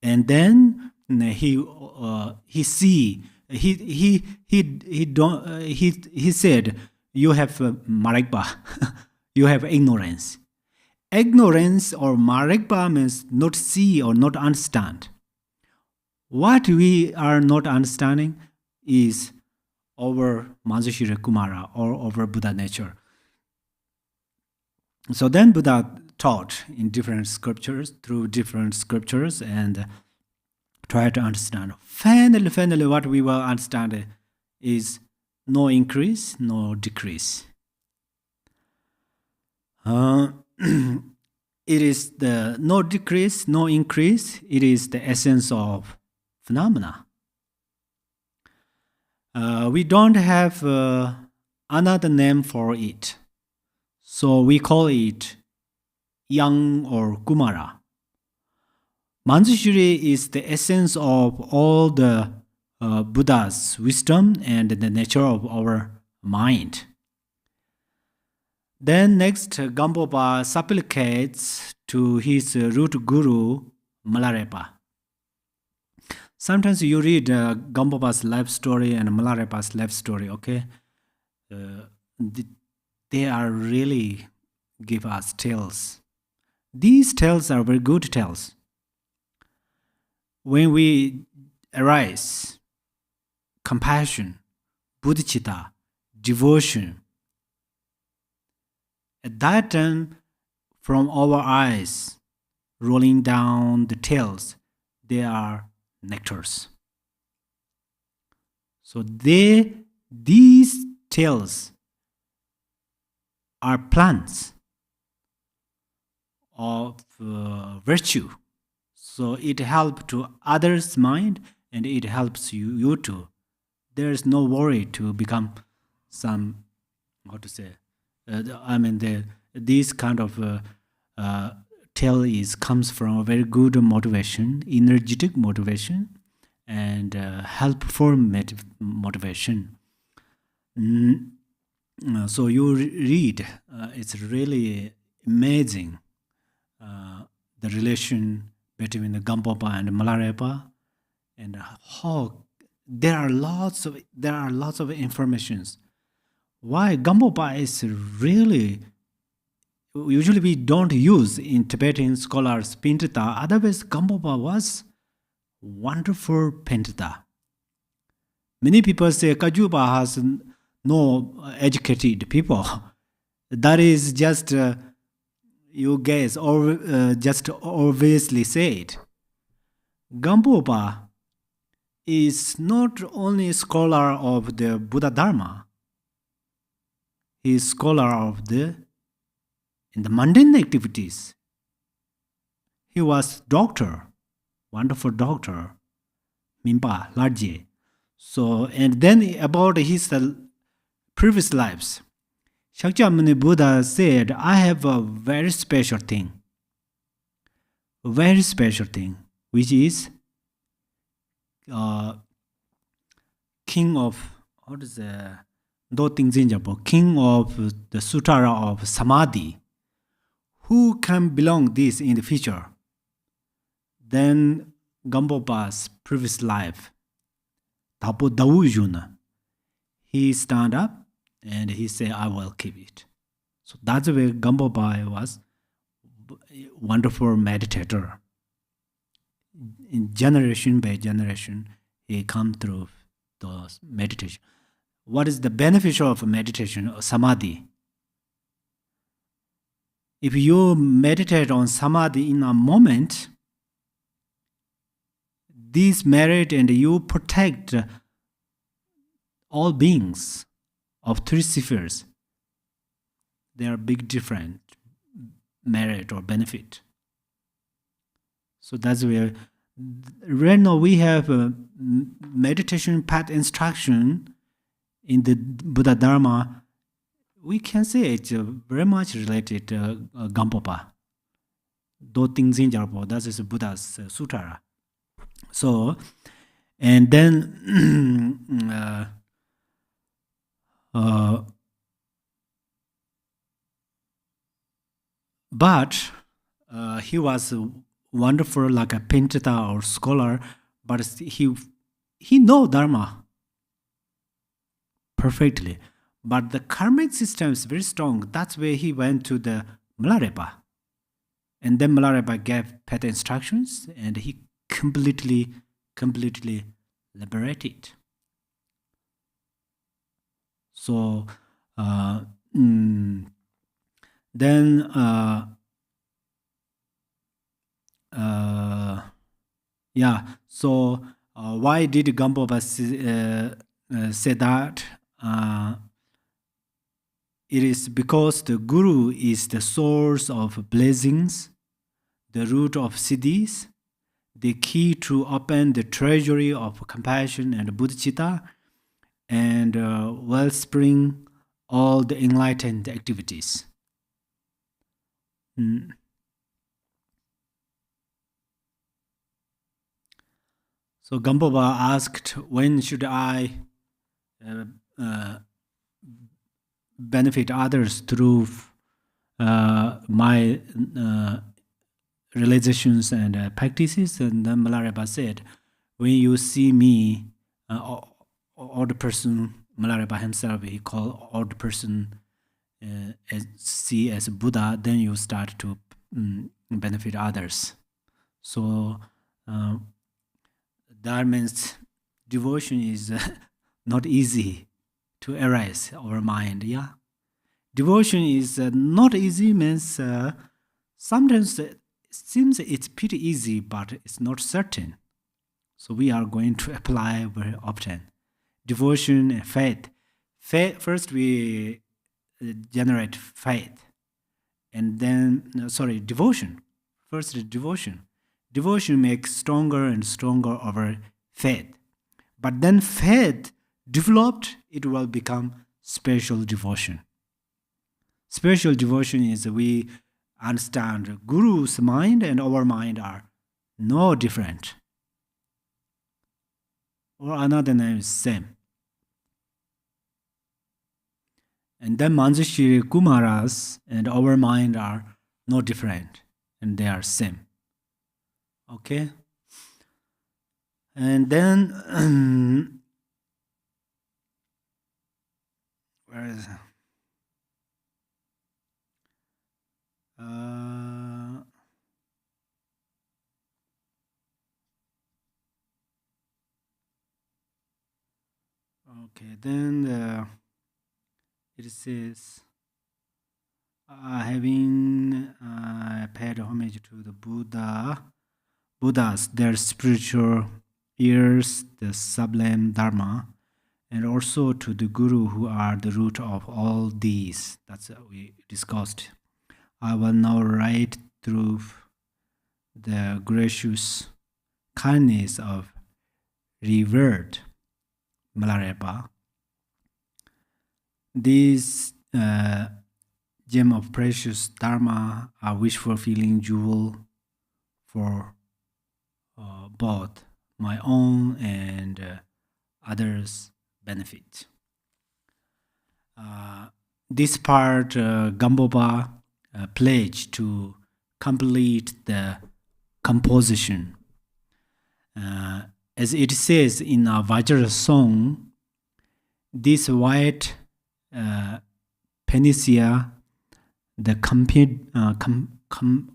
Speaker 2: And then he said, you have marikpa, you have ignorance. Ignorance or marikpa means not see or not understand. What we are not understanding is our Manjushri Kumara or our Buddha nature. So then Buddha taught in different scriptures, through different scriptures, and try to understand. Finally, what we will understand is no increase, no decrease. It is the no decrease, no increase. It is the essence of phenomena. We don't have another name for it. So we call it Yang or Kumara. Manjushri is the essence of all the Buddha's wisdom and the nature of our mind. Then next, Gampopa supplicates to his root guru, Milarepa. Sometimes you read Gampopa's life story and Milarepa's life story, okay? They are really give us tales. These tales are very good tales. When we arise, compassion, bodhicitta, devotion, at that time, from our eyes, rolling down the tails, they are nectars. So these tails are plants of virtue. So it helps to others' mind and it helps you too. There is no worry to become some, this kind of tale comes from a very good motivation, energetic motivation, and helpful motivation. So you read, it's really amazing, the relation between the Gampopa and Milarepa, and how there are lots of informations. Why Gampopa is really, usually we don't use in Tibetan scholars Pentata. Otherwise, Gampopa was wonderful Pentata. Many people say Kajupa has no educated people. That is just you guess or just obviously said. Gampopa is not only a scholar of the Buddha Dharma. He is scholar of in the mundane activities. He was doctor, wonderful doctor, Minpa Larje. So, and then about his previous lives, Shakyamuni Buddha said, I have a very special thing, which is king of, what is the Do Tingzin Jabo, king of the Sutara of Samadhi. Who can belong this in the future? Then Gampopa's previous life, Tapo Dawu he stand up and he said, I will keep it. So that's where Gampopa was a wonderful meditator. In generation by generation, he come through the meditation. What is the benefit of meditation? Samadhi. If you meditate on samadhi in a moment, this merit and you protect all beings of three spheres. There are big different merit or benefit. So that's where right now we have a meditation path instruction in the Buddha Dharma. We can say it's very much related to Gampopa. Do Tingzin Jarpo, that is Buddha's Sutara. So, and then but he was wonderful like a painter or scholar, but he know Dharma perfectly. But the karmic system is very strong. That's where he went to the Milarepa. And then Milarepa gave path instructions and he completely liberated. So then so why did Gampopa say that? It is because the Guru is the source of blessings, the root of siddhis, the key to open the treasury of compassion and bodhicitta, and wellspring all the enlightened activities. So Gampopa asked, when should I benefit others through my realizations and practices? And then Milarepa said, when you see me, or the person, Milarepa himself, he called all the person see as a Buddha, then you start to benefit others. So that means devotion is not easy to arise our mind. Yeah, devotion is not easy means sometimes it seems it's pretty easy, but it's not certain. So we are going to apply very often. Devotion and faith. First we generate faith, and then devotion. First devotion. Devotion makes stronger and stronger our faith. But then faith developed, it will become spiritual devotion. Spiritual devotion is we understand Guru's mind and our mind are no different. Or another name is same. And then Manjushri Kumaras and our mind are no different, and they are same. Okay? And then where is it? Okay, then it says, having paid homage to the Buddhas, their spiritual ears, the sublime Dharma, and also to the Guru who are the root of all these. That's what we discussed. I will now write through the gracious kindness of revered Milarepa. These gem of precious dharma, a wish-fulfilling jewel for both my own and others' benefit. This part, Gambopa pledged to complete the composition. As it says in a Vajra song, this white panacea, the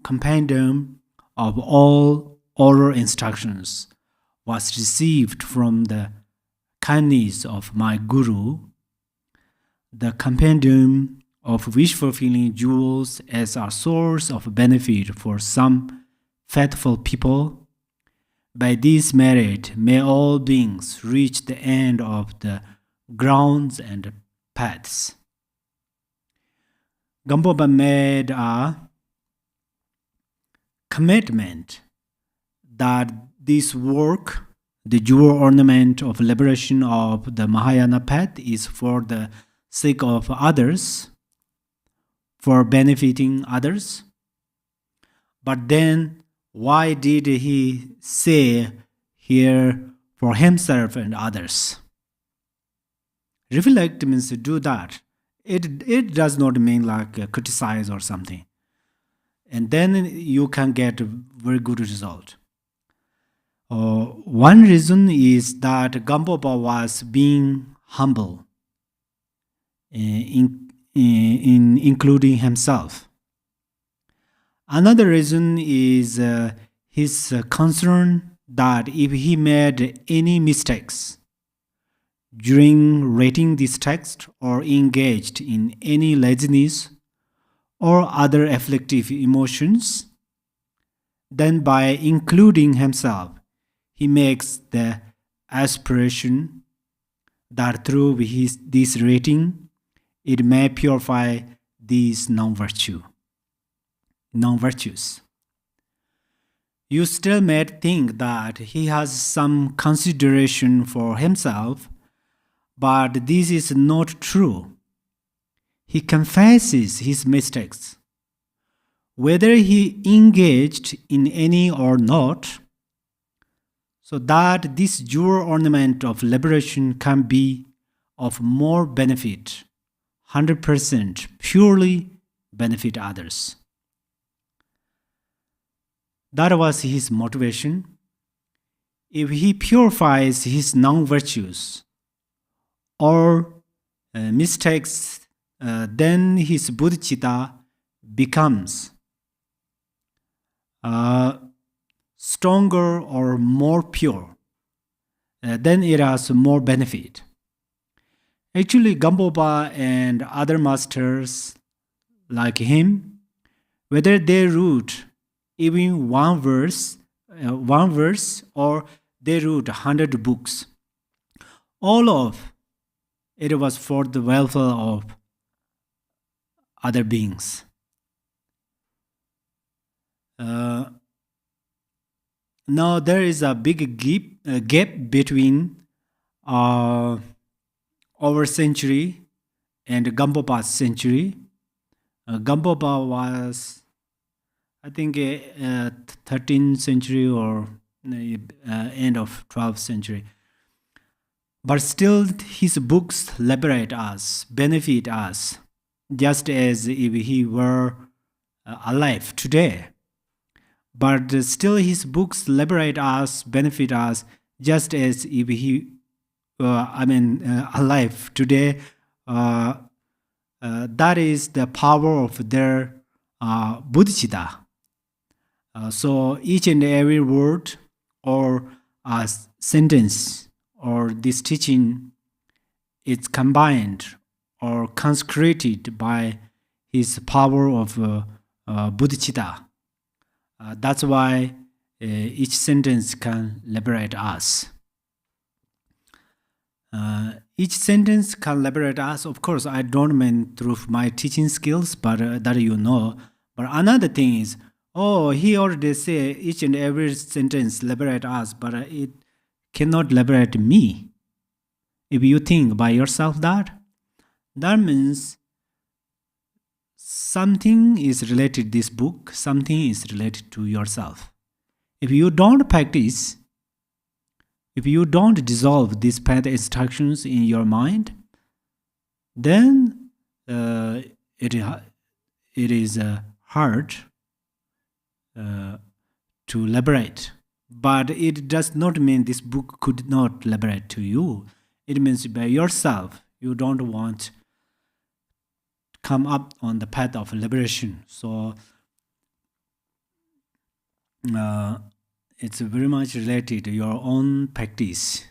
Speaker 2: compendium of all oral instructions, was received from the kindness of my Guru. The compendium of wish-fulfilling jewels as a source of benefit for some faithful people. By this merit, may all beings reach the end of the grounds and paths. Gampopa made a commitment that this work, the jewel ornament of liberation of the Mahayana path, is for the sake of others, for benefiting others. But then, why did he say here for himself and others? Reflect means to do that. It does not mean like criticize or something. And then you can get a very good result. One reason is that Gampopa was being humble in including himself. Another reason is his concern that if he made any mistakes during reading this text or engaged in any laziness or other afflictive emotions, then by including himself, he makes the aspiration that through this rating, it may purify these non-virtues. You still may think that he has some consideration for himself, but this is not true. He confesses his mistakes. Whether he engaged in any or not, so that this jewel ornament of liberation can be of more benefit, 100% purely benefit others. That was his motivation. If he purifies his non-virtues or mistakes, then his bodhicitta becomes stronger or more pure. Then it has more benefit. Actually, Gampopa and other masters like him, whether they wrote even one verse or they wrote 100 books, all of it was for the welfare of other beings. Now there is a big gap between our century and Gampopa's century. Gampopa was, I think, 13th century or end of 12th century. But still, his books liberate us, benefit us, just as if he were alive today. But still, his books liberate us, benefit us, just as if he, alive today. That is the power of their bodhicitta. So each and every word or sentence or this teaching is combined or consecrated by his power of bodhicitta. That's why each sentence can liberate us. Each sentence can liberate us. Of course, I don't mean through my teaching skills, but that you know. But another thing is, he already say each and every sentence liberate us, but it cannot liberate me. If you think by yourself that means something is related to this book, something is related to yourself. If you don't practice, if you don't dissolve these path instructions in your mind, then it is hard to liberate. But it does not mean this book could not liberate to you. It means by yourself, you don't want to come up on the path of liberation. So it's very much related to your own practice.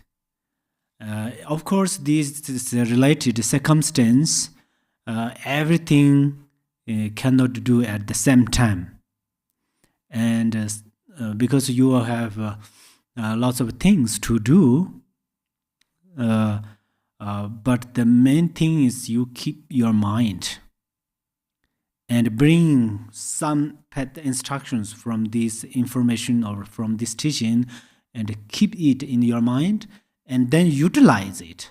Speaker 2: Of course, this is a related circumstance. Everything cannot do at the same time. And because you have lots of things to do, but the main thing is you keep your mind and bring some path instructions from this information or from this teaching and keep it in your mind and then utilize it.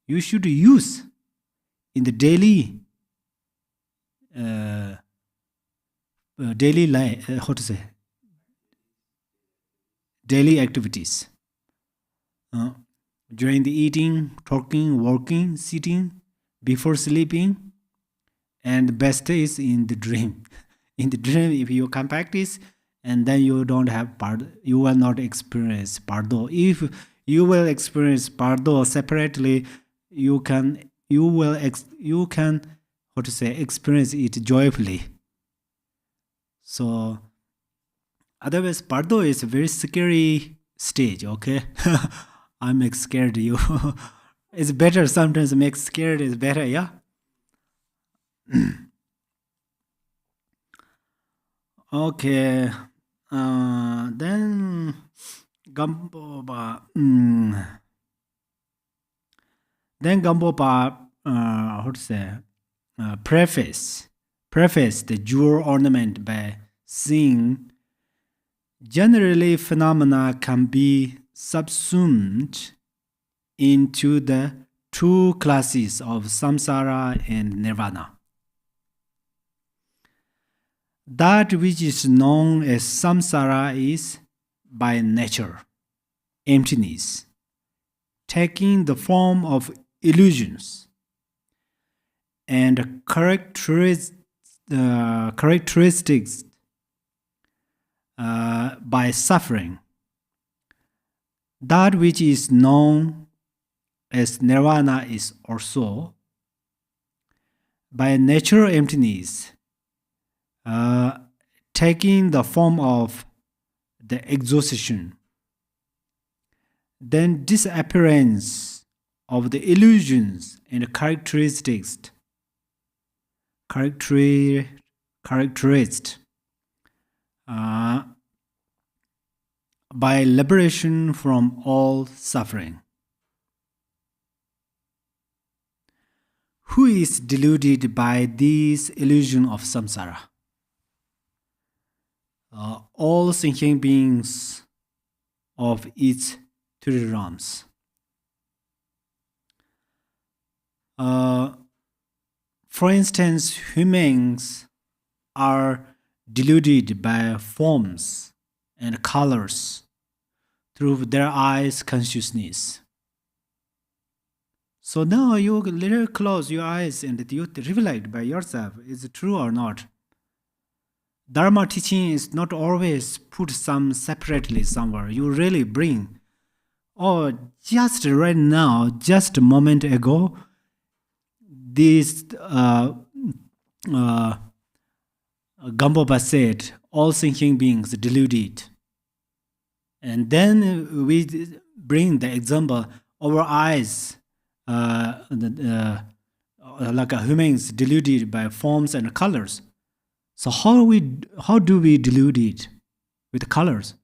Speaker 2: You should use in the daily life, daily activities. During the eating, talking, working, sitting, before sleeping, and the best is in the dream. In the dream, if you can practice, and then you don't have you will not experience pardo. If you will experience pardo separately, you can experience it joyfully. So otherwise, pardo is a very scary stage. Okay. I'm scared you. It's better sometimes make scared is better, yeah? Okay. Then Gambopa preface the jewel ornament by saying generally phenomena can be subsumed into the two classes of samsara and nirvana. That which is known as samsara is by nature emptiness, taking the form of illusions and characteristics by suffering. That which is known as nirvana is also by nature emptiness, taking the form of the exhaustion, then disappearance of the illusions and characteristics by liberation from all suffering. Who is deluded by this illusion of samsara? All thinking beings of its three realms. For instance, humans are deluded by forms and colors through their eyes' consciousness. So now you literally close your eyes and you reflect by yourself, is it true or not? Dharma teaching is not always put some separately somewhere. You really bring, just right now, just a moment ago, this Gambopa said, all thinking beings deluded. And then we bring the example, our eyes, like humans deluded by forms and colors. So how do we delude it with colors?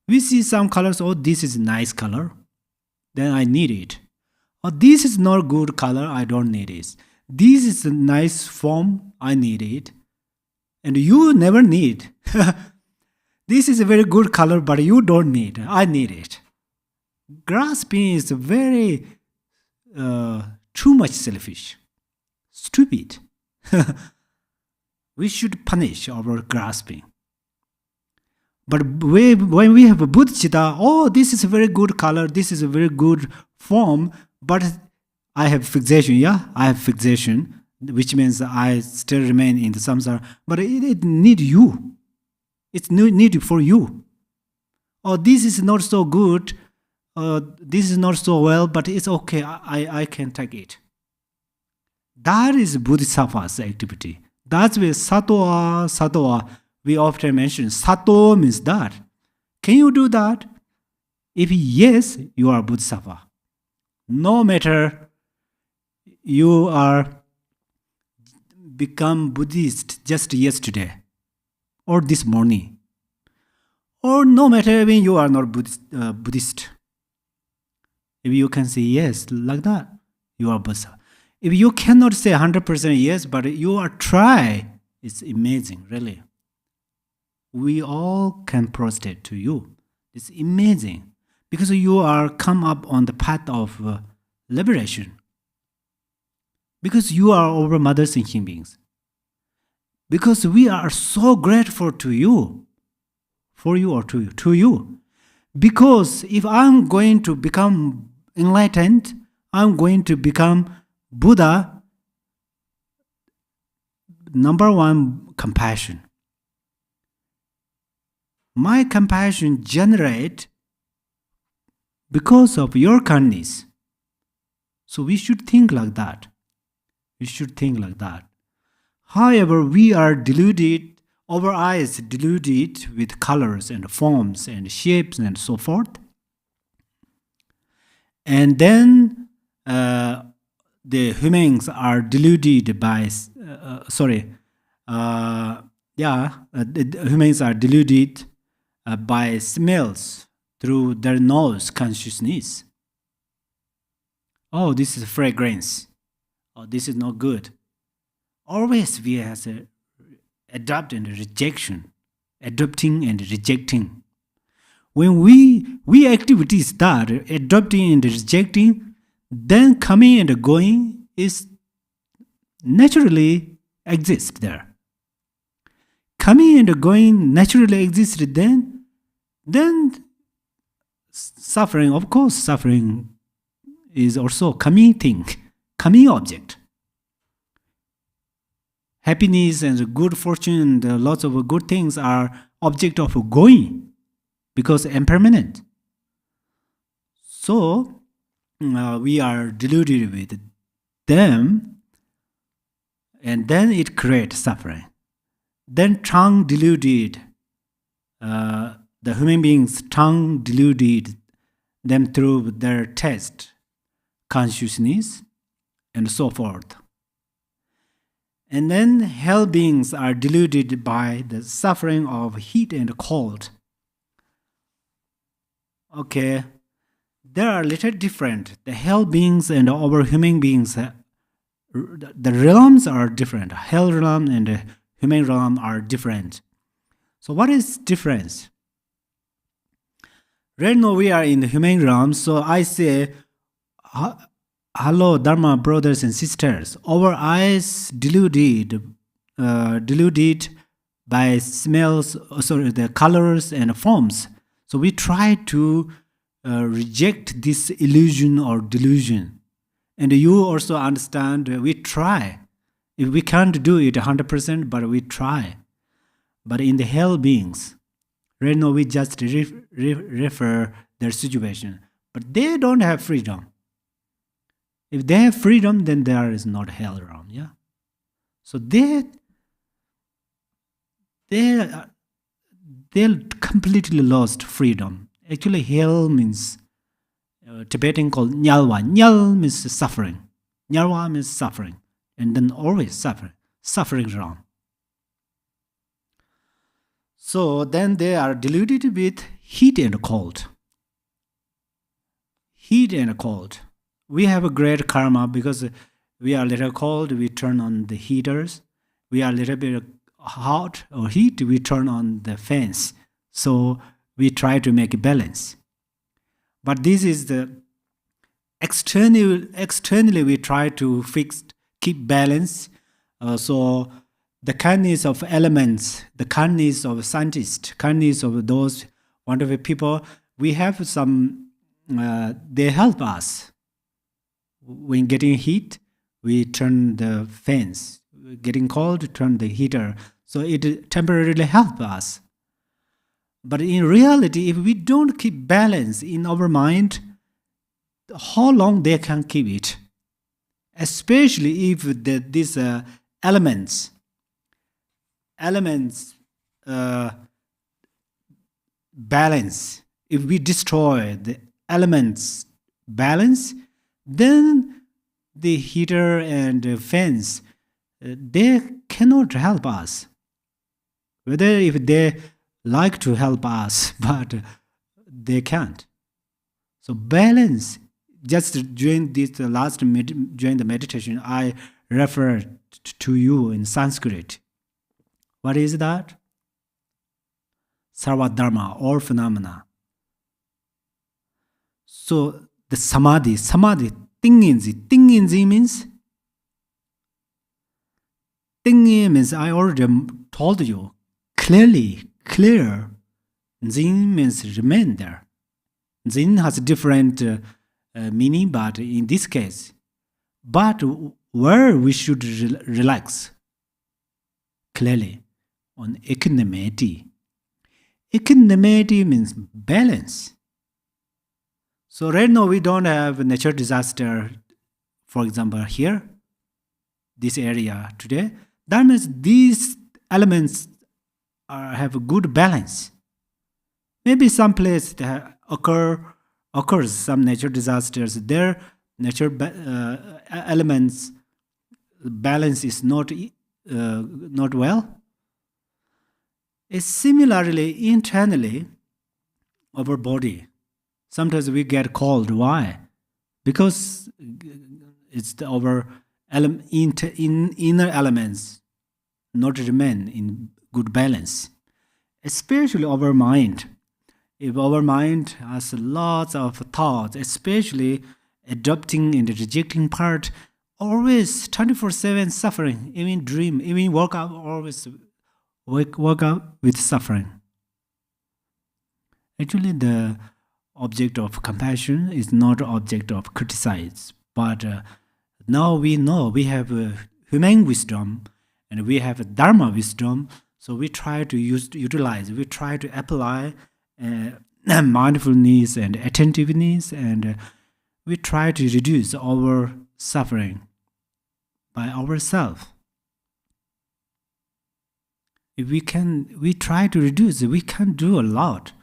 Speaker 2: We see some colors, this is a nice color, then I need it. This is not good color, I don't need it. This is a nice form, I need it. And you never need. This is a very good color, but you don't need. I need it. Grasping is very too much selfish, stupid. we should punish our grasping. But when we have a bodhicitta, oh, this is a very good color, this is a very good form, but I have fixation, I have fixation, which means I still remain in the samsara, but it need you. It's need for you. Oh, this is not so good, this is not so well, but it's okay, I can take it. That is bodhisattva's activity. That's where sattva, we often mention. Sato means that. Can you do that? If yes, you are bodhisattva. No matter you are become Buddhist just yesterday or this morning, or no matter when you are not Buddhist. If you can say yes like that, you are bodhisattva. If you cannot say 100% yes, but you are try, it's amazing, really. We all can prostrate to you. It's amazing because you are come up on the path of liberation. Because you are our mother thinking beings. Because we are so grateful to you, for you or to you. Because if I'm going to become enlightened, I'm going to become Buddha, number one, compassion. My compassion generate because of your kindness. So we should think like that. We should think like that. However, we are deluded, our eyes deluded with colors and forms and shapes and so forth. And then the humans are deluded by, humans are deluded by smells through their nose consciousness. Oh, this is fragrance. Oh, this is not good. Always we have to adapt and rejection, adopting and rejecting. When we activity start adopting and rejecting, then coming and going is naturally exist there. Coming and going naturally exists, then suffering, of course, suffering is also coming thing, coming object. Happiness and good fortune and lots of good things are object of going because impermanent. So we are deluded with them, and then it creates suffering. Then tongue deluded, the human beings' tongue deluded them through their taste, consciousness, and so forth. And then hell beings are deluded by the suffering of heat and cold. Okay, they are a little different. The hell beings and our human beings, the realms are different. Hell realm and human realm are different. So what is difference? Right now we are in the human realm, so I say, hello, Dharma brothers and sisters. Our eyes deluded by smells, the colors and forms. So we try to reject this illusion or delusion. And you also understand, we try. If we can't do it 100%, but we try. But in the hell beings, right now we just refer their situation. But they don't have freedom. If they have freedom, then there is not hell around, yeah? So they're completely lost freedom. Actually, hell means, Tibetan called nyalwa. Nyal means suffering. Nyalwa means suffering. And then always suffering realm. So then they are deluded with heat and cold. Heat and cold. We have a great karma because we are a little cold, we turn on the heaters. We are a little bit hot or heat, we turn on the fans. So we try to make a balance. But this is the externally we try to keep balance. So
Speaker 3: the kindness of elements, the kindness of scientists, kindness of those wonderful people, we have some, they help us. When getting heat, we turn the fans. Getting cold, turn the heater. So it temporarily helps us. But in reality, if we don't keep balance in our mind, how long they can keep it? Especially if these elements balance. If we destroy the elements balance, then the heater and the fans, they cannot help us. Whether if they like to help us, but they can't. So balance. Just during this during the meditation, I referred to you in Sanskrit. What is that? Sarva dharma, all phenomena. So the samadhi, tinginzi means, I already told you clearly, clear. Zin means remain there. Zin has different meaning, but in this case, but where we should relax clearly on equanimity. Equanimity means balance. So right now we don't have a natural disaster, for example, here, this area today. That means these elements have a good balance. Maybe some place occurs some natural disasters. Their natural elements balance is not well. It's similarly internally our body. Sometimes we get cold. Why? Because it's our inner elements not remain in good balance. Especially our mind. If our mind has lots of thoughts, especially adopting and rejecting part, always 24/7 suffering, even dream, even wake up, always wake up with suffering. Actually, the object of compassion is not object of criticize, but now we know we have human wisdom and we have dharma wisdom, so we try to utilize, we try to apply mindfulness and attentiveness, and we try to reduce our suffering by ourselves. If we try to reduce, we can do a lot.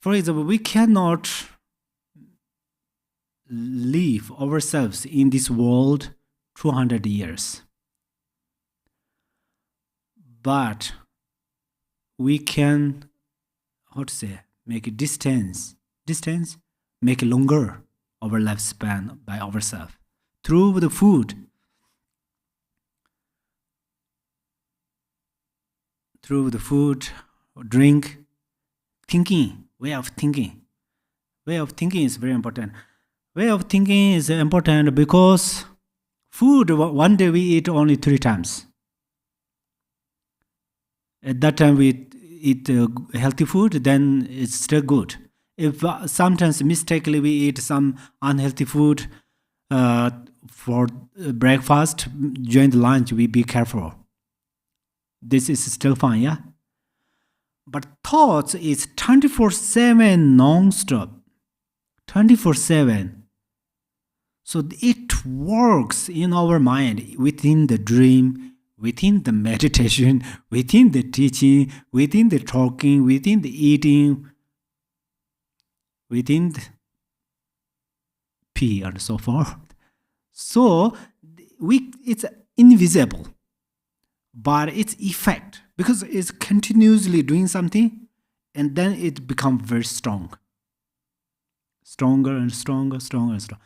Speaker 3: For example, we cannot live ourselves in this world 200 years. But we can, make a distance, make longer our lifespan by ourselves through the food, drink, thinking, way of thinking. Way of thinking is very important. Way of thinking is important because food, one day we eat only 3 times. At that time we eat healthy food, then it's still good. If sometimes mistakenly we eat some unhealthy food for breakfast, during the lunch, we be careful. This is still fine, yeah? But thoughts is 24/7 non-stop. 24/7. So it works in our mind, within the dream, within the meditation, within the teaching, within the talking, within the eating, within the pee and so forth. So it's invisible, but its effect, because it's continuously doing something, and then it becomes very strong. Stronger and stronger, stronger and stronger.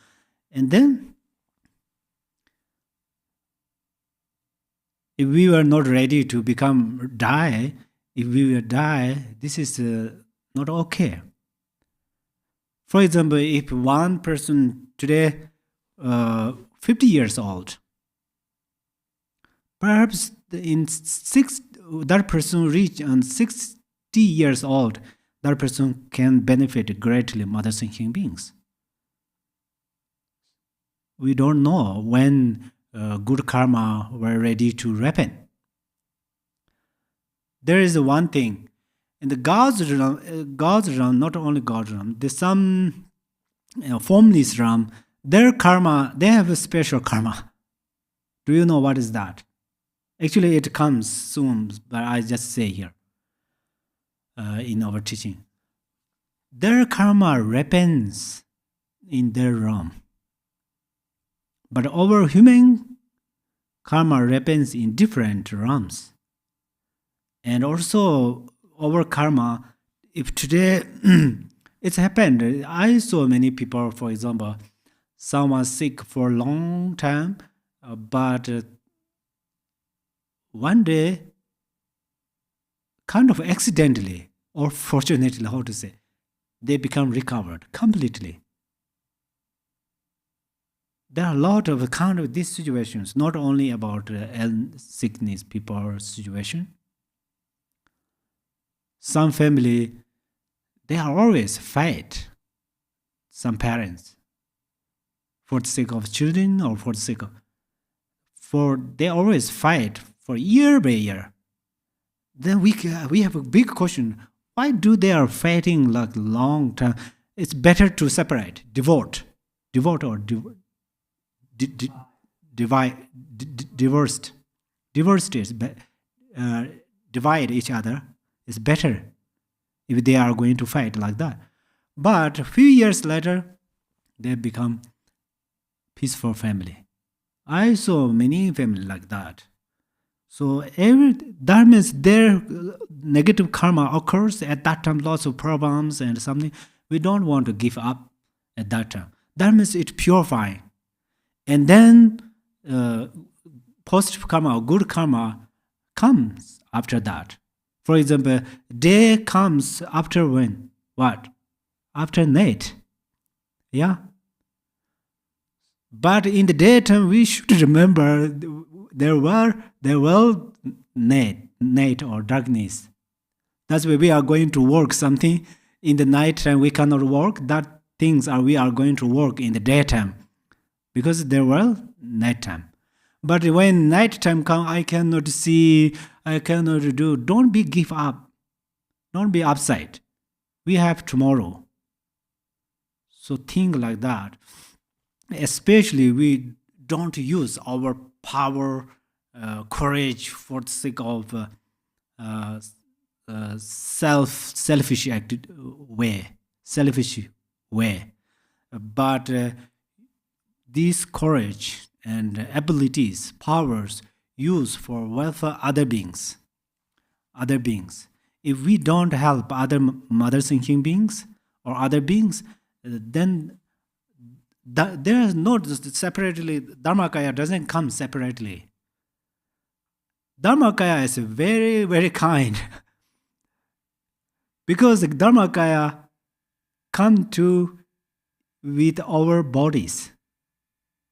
Speaker 3: And then, if we were not ready to die, this is not okay. For example, if one person today, 50 years old, Perhaps that person reach on 60 years old, that person can benefit greatly mothers and human beings. We don't know when good karma were ready to ripen. There is one thing in the God's realm, not only God's realm, there's some formless realm. Their karma, they have a special karma. Do you know what is that? Actually, it comes soon, but I just say here in our teaching. Their karma repents in their realm. But our human karma repents in different realms. And also, our karma, if today it's happened, I saw many people, for example, someone sick for a long time, but one day, kind of accidentally or fortunately, how to say, they become recovered completely. There are a lot of kind of these situations, not only about sickness, people situation. Some family, they are always fight. Some parents, for the sake of children or for the sake of, they always fight for year by year. Then we have a big question: why do they are fighting like long time? It's better to separate, devote or divorced. Divorced is divide each other. It's better if they are going to fight like that. But a few years later, they become peaceful family. I saw many families like that. So that means their negative karma occurs at that time, lots of problems and something. We don't want to give up at that time. That means it's purifying. And then positive karma or good karma comes after that. For example, day comes after when? What? After night. Yeah? But in the daytime, we should remember there were night or darkness. That's why we are going to work something in the night time. We cannot work. That things we are going to work in the daytime because there were nighttime. But when nighttime comes, I cannot see, I cannot do. Don't give up. Don't be upset. We have tomorrow. So think like that. Especially we don't use our power, courage for the sake of selfish way. But this courage and abilities, powers, used for welfare other beings. If we don't help other mothers and human beings or other beings, then there is no separately. Dharmakaya doesn't come separately. Dharmakaya is very, very kind. Because the Dharmakaya come to with our bodies.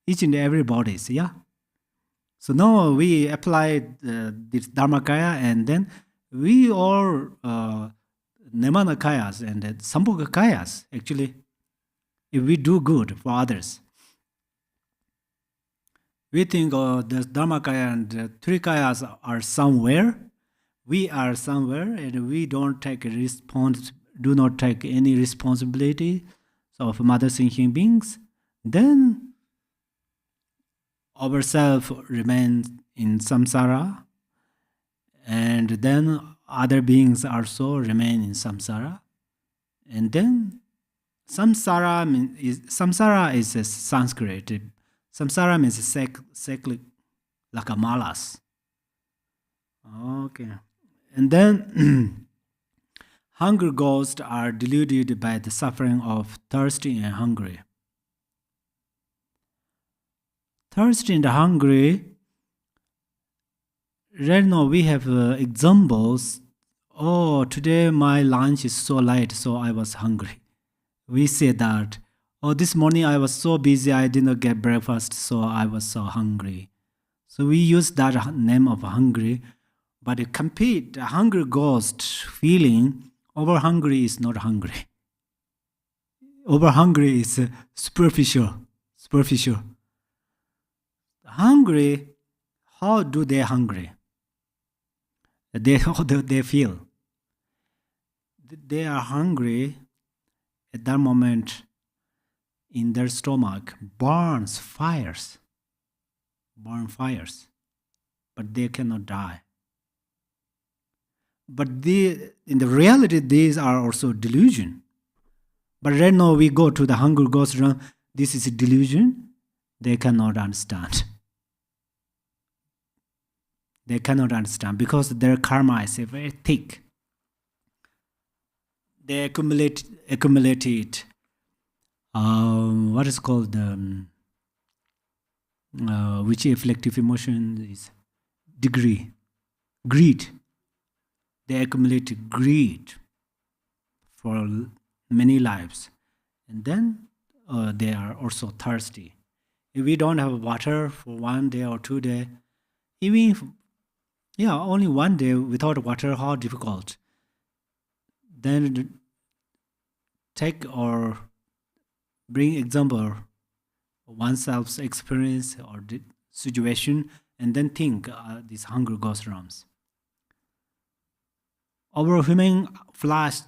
Speaker 3: Each and every bodies, yeah? So now we apply this Dharmakaya and then we all Nimanakayas and Sambhogakayas actually, if we do good for others. We think the Dharmakaya and the Trikayas are somewhere. We are somewhere and we don't take do not take any responsibility of mothers and human beings. Then ourselves remains in samsara, and then other beings also remain in samsara. And then samsara is a Sanskrit. Samsara means cyclic, like a malas. Okay. And then hunger ghosts are deluded by the suffering of thirsty and hungry. Thirsty and hungry, right now we have examples. Oh, today my lunch is so light, so I was hungry. We say that. Oh, this morning I was so busy, I did not get breakfast, so I was so hungry. So we use that name of hungry, but to compete the hunger ghost feeling, over hungry is not hungry. Over hungry is superficial. Hungry, how do they hungry? How do they feel? They are hungry at that moment. In their stomach burn fires, but they cannot die. But in the reality, these are also delusion. But right now we go to the hunger ghost realm. This is a delusion. They cannot understand. They cannot understand because their karma is very thick. They accumulate it. What is called which afflictive emotion is greed. They accumulate greed for many lives, and then they are also thirsty. If we don't have water for 1 day or 2 days, even if, only 1 day without water, how difficult. Then take or bring example oneself's experience or the situation, and then think these hunger ghost realms. Our human flash,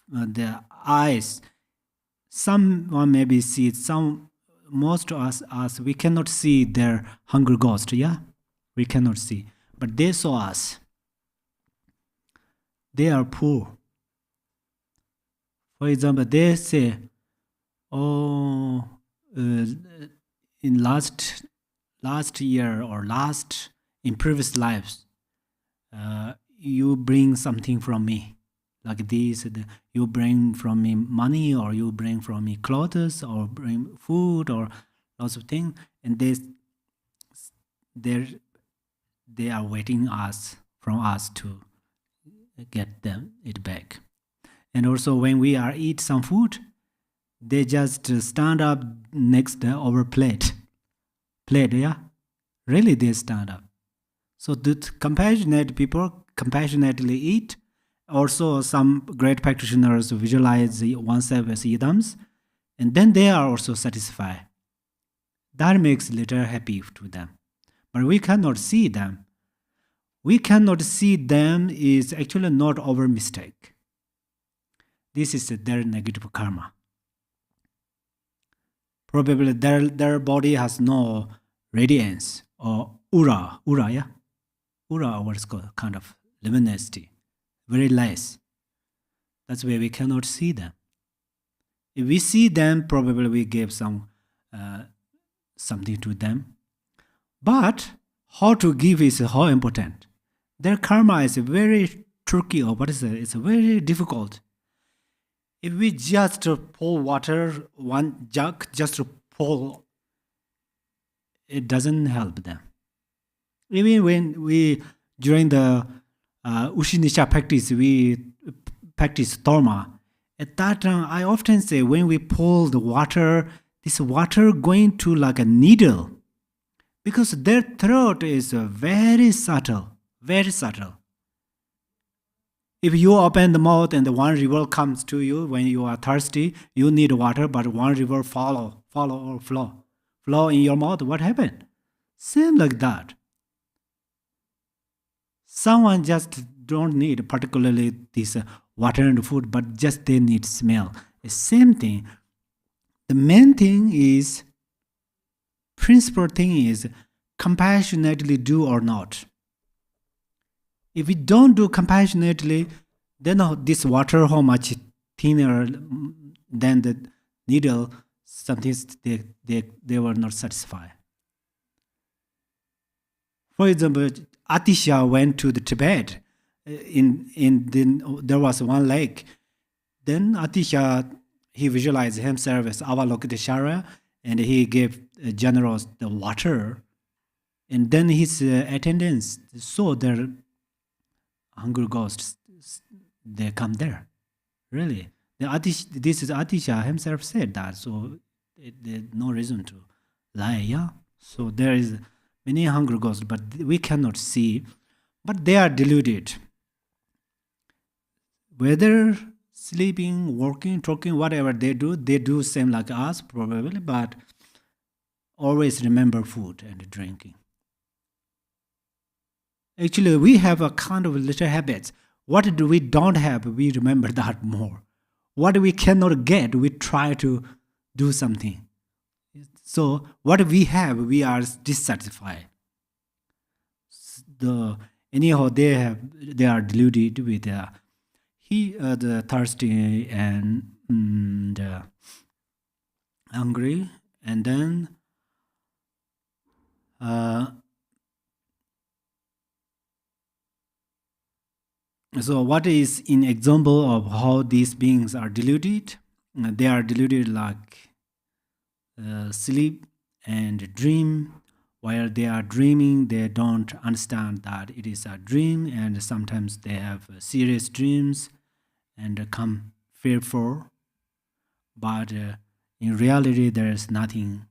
Speaker 3: the eyes, someone maybe see it, most of us we cannot see their hunger ghost, we cannot see, but they saw us. They are poor. For example, they say, in last year or in previous lives, you bring something from me, like this. You bring from me money, or you bring from me clothes, or bring food, or lots of things, and they are waiting from us to get it back. And also when we eat some food, they just stand up next our plate, really they stand up. So the compassionate people compassionately eat. Also some great practitioners visualize oneself as idams, and then they are also satisfied. That makes little happy to them. But we cannot see them. We cannot see them is actually not our mistake. This is their negative karma. Probably their body has no radiance or aura, what is called, kind of luminosity, very less. That's why we cannot see them. If we see them, probably we give something to them. But how to give is how important. Their karma is very tricky, or it's very difficult. If we just pour water, one jug, just pour, it doesn't help them. Even when during the Ushinisha practice, we practice dharma. At that time, I often say when we pull the water, this water going to like a needle, because their throat is very subtle. If you open the mouth and the one river comes to you when you are thirsty, you need water, but one river flow in your mouth, what happened? Same like that. Someone just don't need particularly this water and food, but just they need smell. The same thing. The main thing is, principal thing is compassionately do or not. If we don't do compassionately, then this water, how much thinner than the needle, something they were not satisfied. For example, Atisha went to the Tibet. There was one lake. Then Atisha, he visualized himself as Avalokiteshvara, and he gave generous the water. And then his attendants saw their hunger ghosts. They come there. Really. This is Atisha himself said that, so there's no reason to lie, So there is Many hungry ghosts, but we cannot see. But they are deluded. Whether sleeping, working, talking, whatever they do same like us probably, but always remember food and drinking. Actually, we have a kind of little habits. What do we don't have, we remember that more. What we cannot get, we try to do something. So what we have, we are dissatisfied. Anyhow, they are deluded with the thirsty and hungry, and then so what is an example of how these beings are deluded? They are deluded like sleep and dream. While they are dreaming, they don't understand that it is a dream, and sometimes they have serious dreams and come fearful. But in reality, there is nothing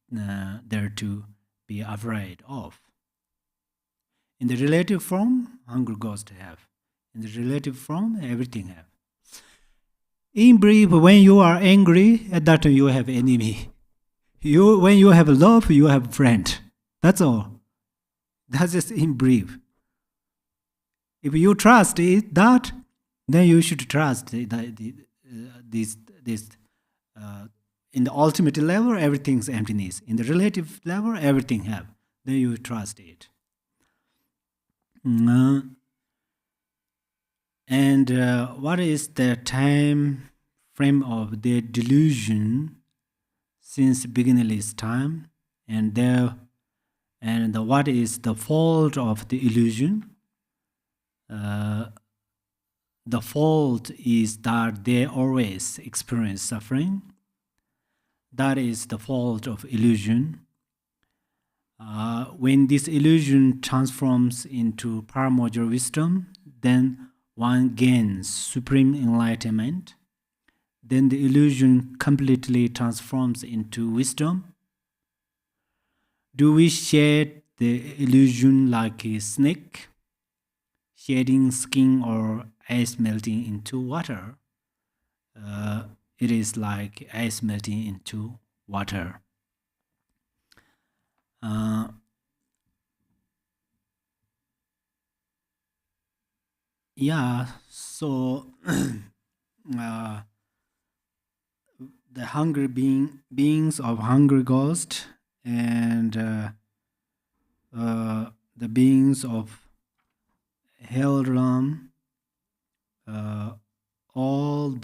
Speaker 3: there to be afraid of. In the relative form, hungry ghosts have. In the relative form, everything have. In brief, when you are angry, at that time you have enemy. When you have love, you have friend. That's all. That's just in brief. If you trust it, that, then you should trust this. In the ultimate level, everything's emptiness. In the relative level, everything have. Then you trust it. And what is the time frame of their delusion since beginningless time? And what is the fault of the illusion? The fault is that they always experience suffering. That is the fault of illusion. When this illusion transforms into paramodal wisdom, then one gains supreme enlightenment. Then the illusion completely transforms into wisdom. Do we shed the illusion like a snake, shedding skin or ice melting into water? It is like ice melting into water. So the hungry beings of hungry ghost and the beings of hell realm, all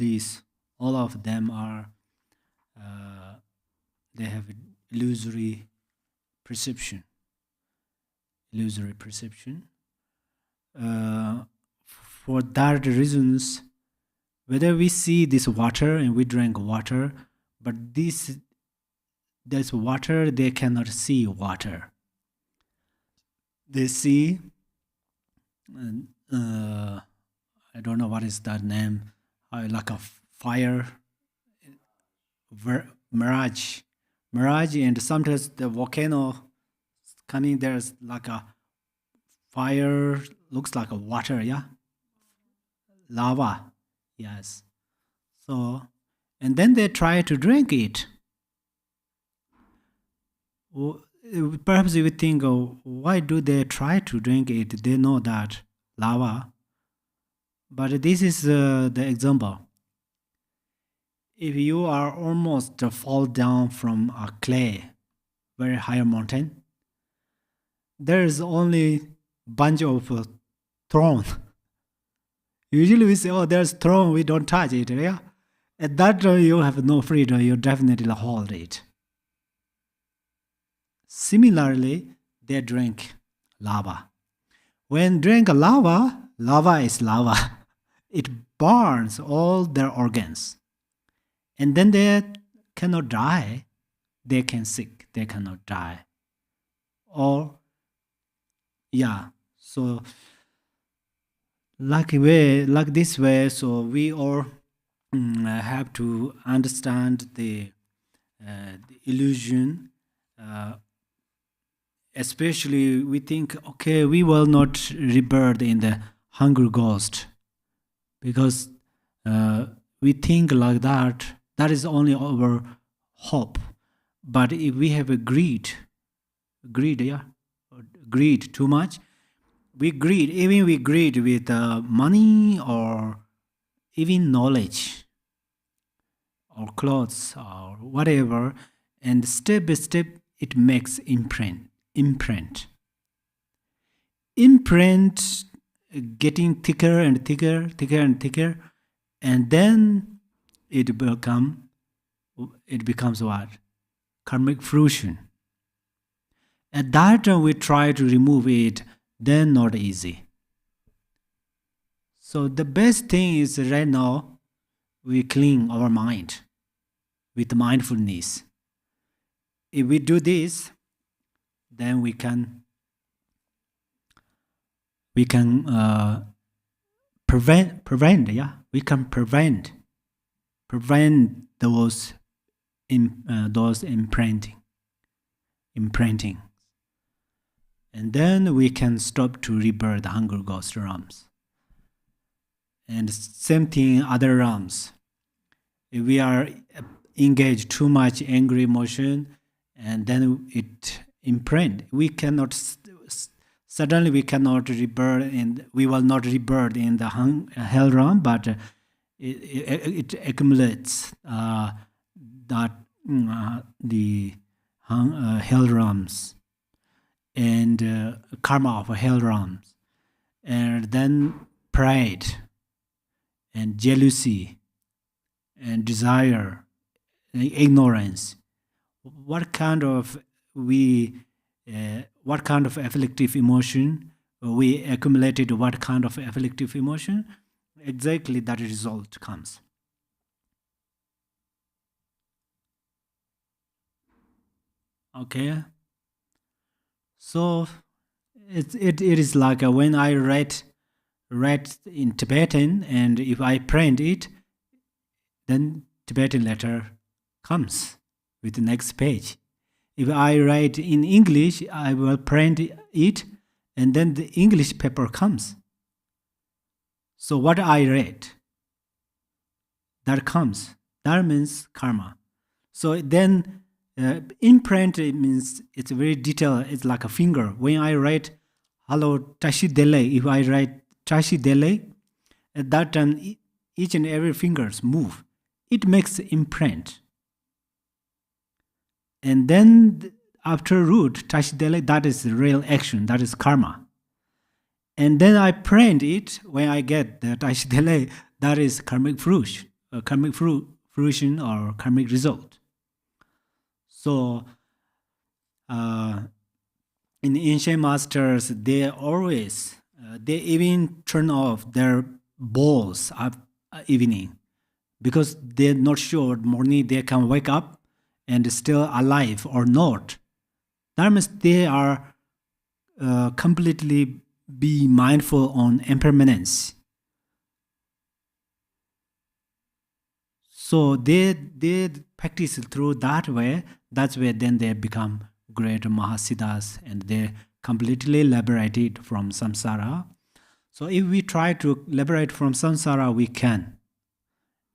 Speaker 3: of them are they have illusory perception. For that reasons, whether we see this water and we drink water, but this water, they cannot see water. They see, I don't know what is that name, like a fire, mirage, and sometimes the volcano coming, there's like a fire, looks like a water, lava, yes. So, and then they try to drink it. Perhaps you would think, why do they try to drink it? They know that lava. But this is the example. If you are almost fall down from a clay, very high mountain, there is only bunch of thorn. Usually we say, there's thorn, we don't touch it. Yeah? At that time, you have no freedom, you definitely hold it. Similarly, they drink lava. When drink lava, lava is lava. It burns all their organs. And then they cannot die. They can sick, they cannot die. Or, so like this way, so we all have to understand the illusion especially we think, okay, we will not rebirth in the hunger ghost, because we think like that. That is only our hope. But if we have a greed, greed too much, we greed with money or even knowledge or clothes or whatever, and step by step it makes imprint getting thicker and thicker, and then it becomes what? Karmic fruition. At that time we try to remove it, then not easy. So the best thing is right now we clean our mind with mindfulness. If we do this, then we can prevent those imprinting, and then we can stop to rebirth the hunger ghost realms. And same thing other realms. If we are engaged too much angry emotion, and then it imprint, we cannot suddenly we cannot rebirth, and we will not rebirth in the hell realm, but it accumulates that the hell realms and karma of hell realms, and then pride and jealousy and desire and ignorance. What kind of afflictive emotion we accumulated? What kind of afflictive emotion? Exactly that result comes. Okay. So it is like when I write in Tibetan, and if I print it, then Tibetan letter comes with the next page. If I write in English, I will print it, and then the English paper comes. So what I read, that comes. That means karma. So then imprint, it means it's very detailed. It's like a finger. When I write hello Tashi Dele, if I write Tashi Dele, at that time each and every fingers move. It makes imprint. And then after root, Tashi Dele, that is real action, that is karma. And then I print it, when I get the Tashi Dele, that is karmic fruition or karmic result. So in ancient masters, they always, they even turn off their bowls at evening, because they're not sure morning they can wake up and still alive or not. That means they are completely be mindful on impermanence. So they practice through that way. That's where then they become great Mahasiddhas, and they completely liberated from samsara. So if we try to liberate from samsara, we can.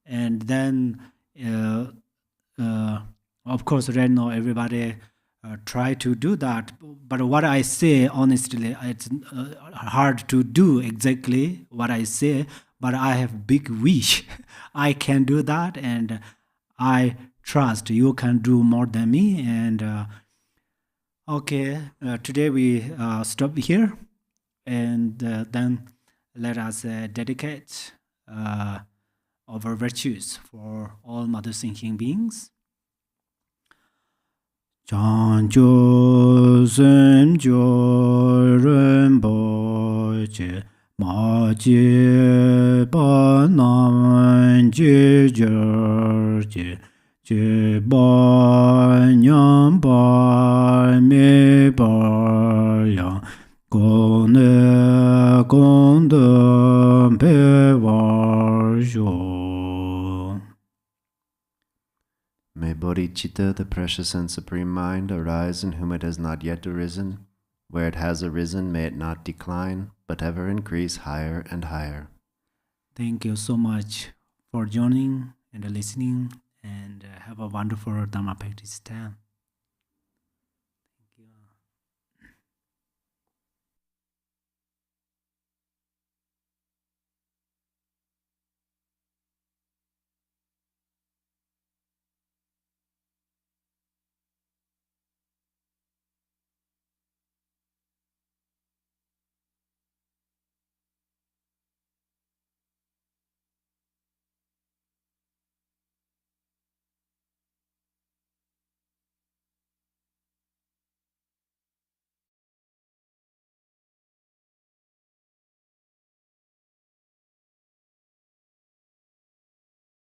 Speaker 3: And then, of course, right now everybody try to do that. But what I say, honestly, it's hard to do exactly what I say. But I have big wish. I can do that, and I trust you can do more than me. And okay, today we stop here, and then let us dedicate our virtues for all mother thinking beings. Chancho sem jo rembo che ma je ba nam je jer je ba nyam ba me ba ya gong ne gong de pe war jo.
Speaker 1: May bodhicitta, the precious and supreme mind, arise in whom it has not yet arisen, Where it has arisen, may it not decline, but ever increase higher and higher.
Speaker 3: Thank you so much for joining and listening, and have a wonderful Dharma practice time.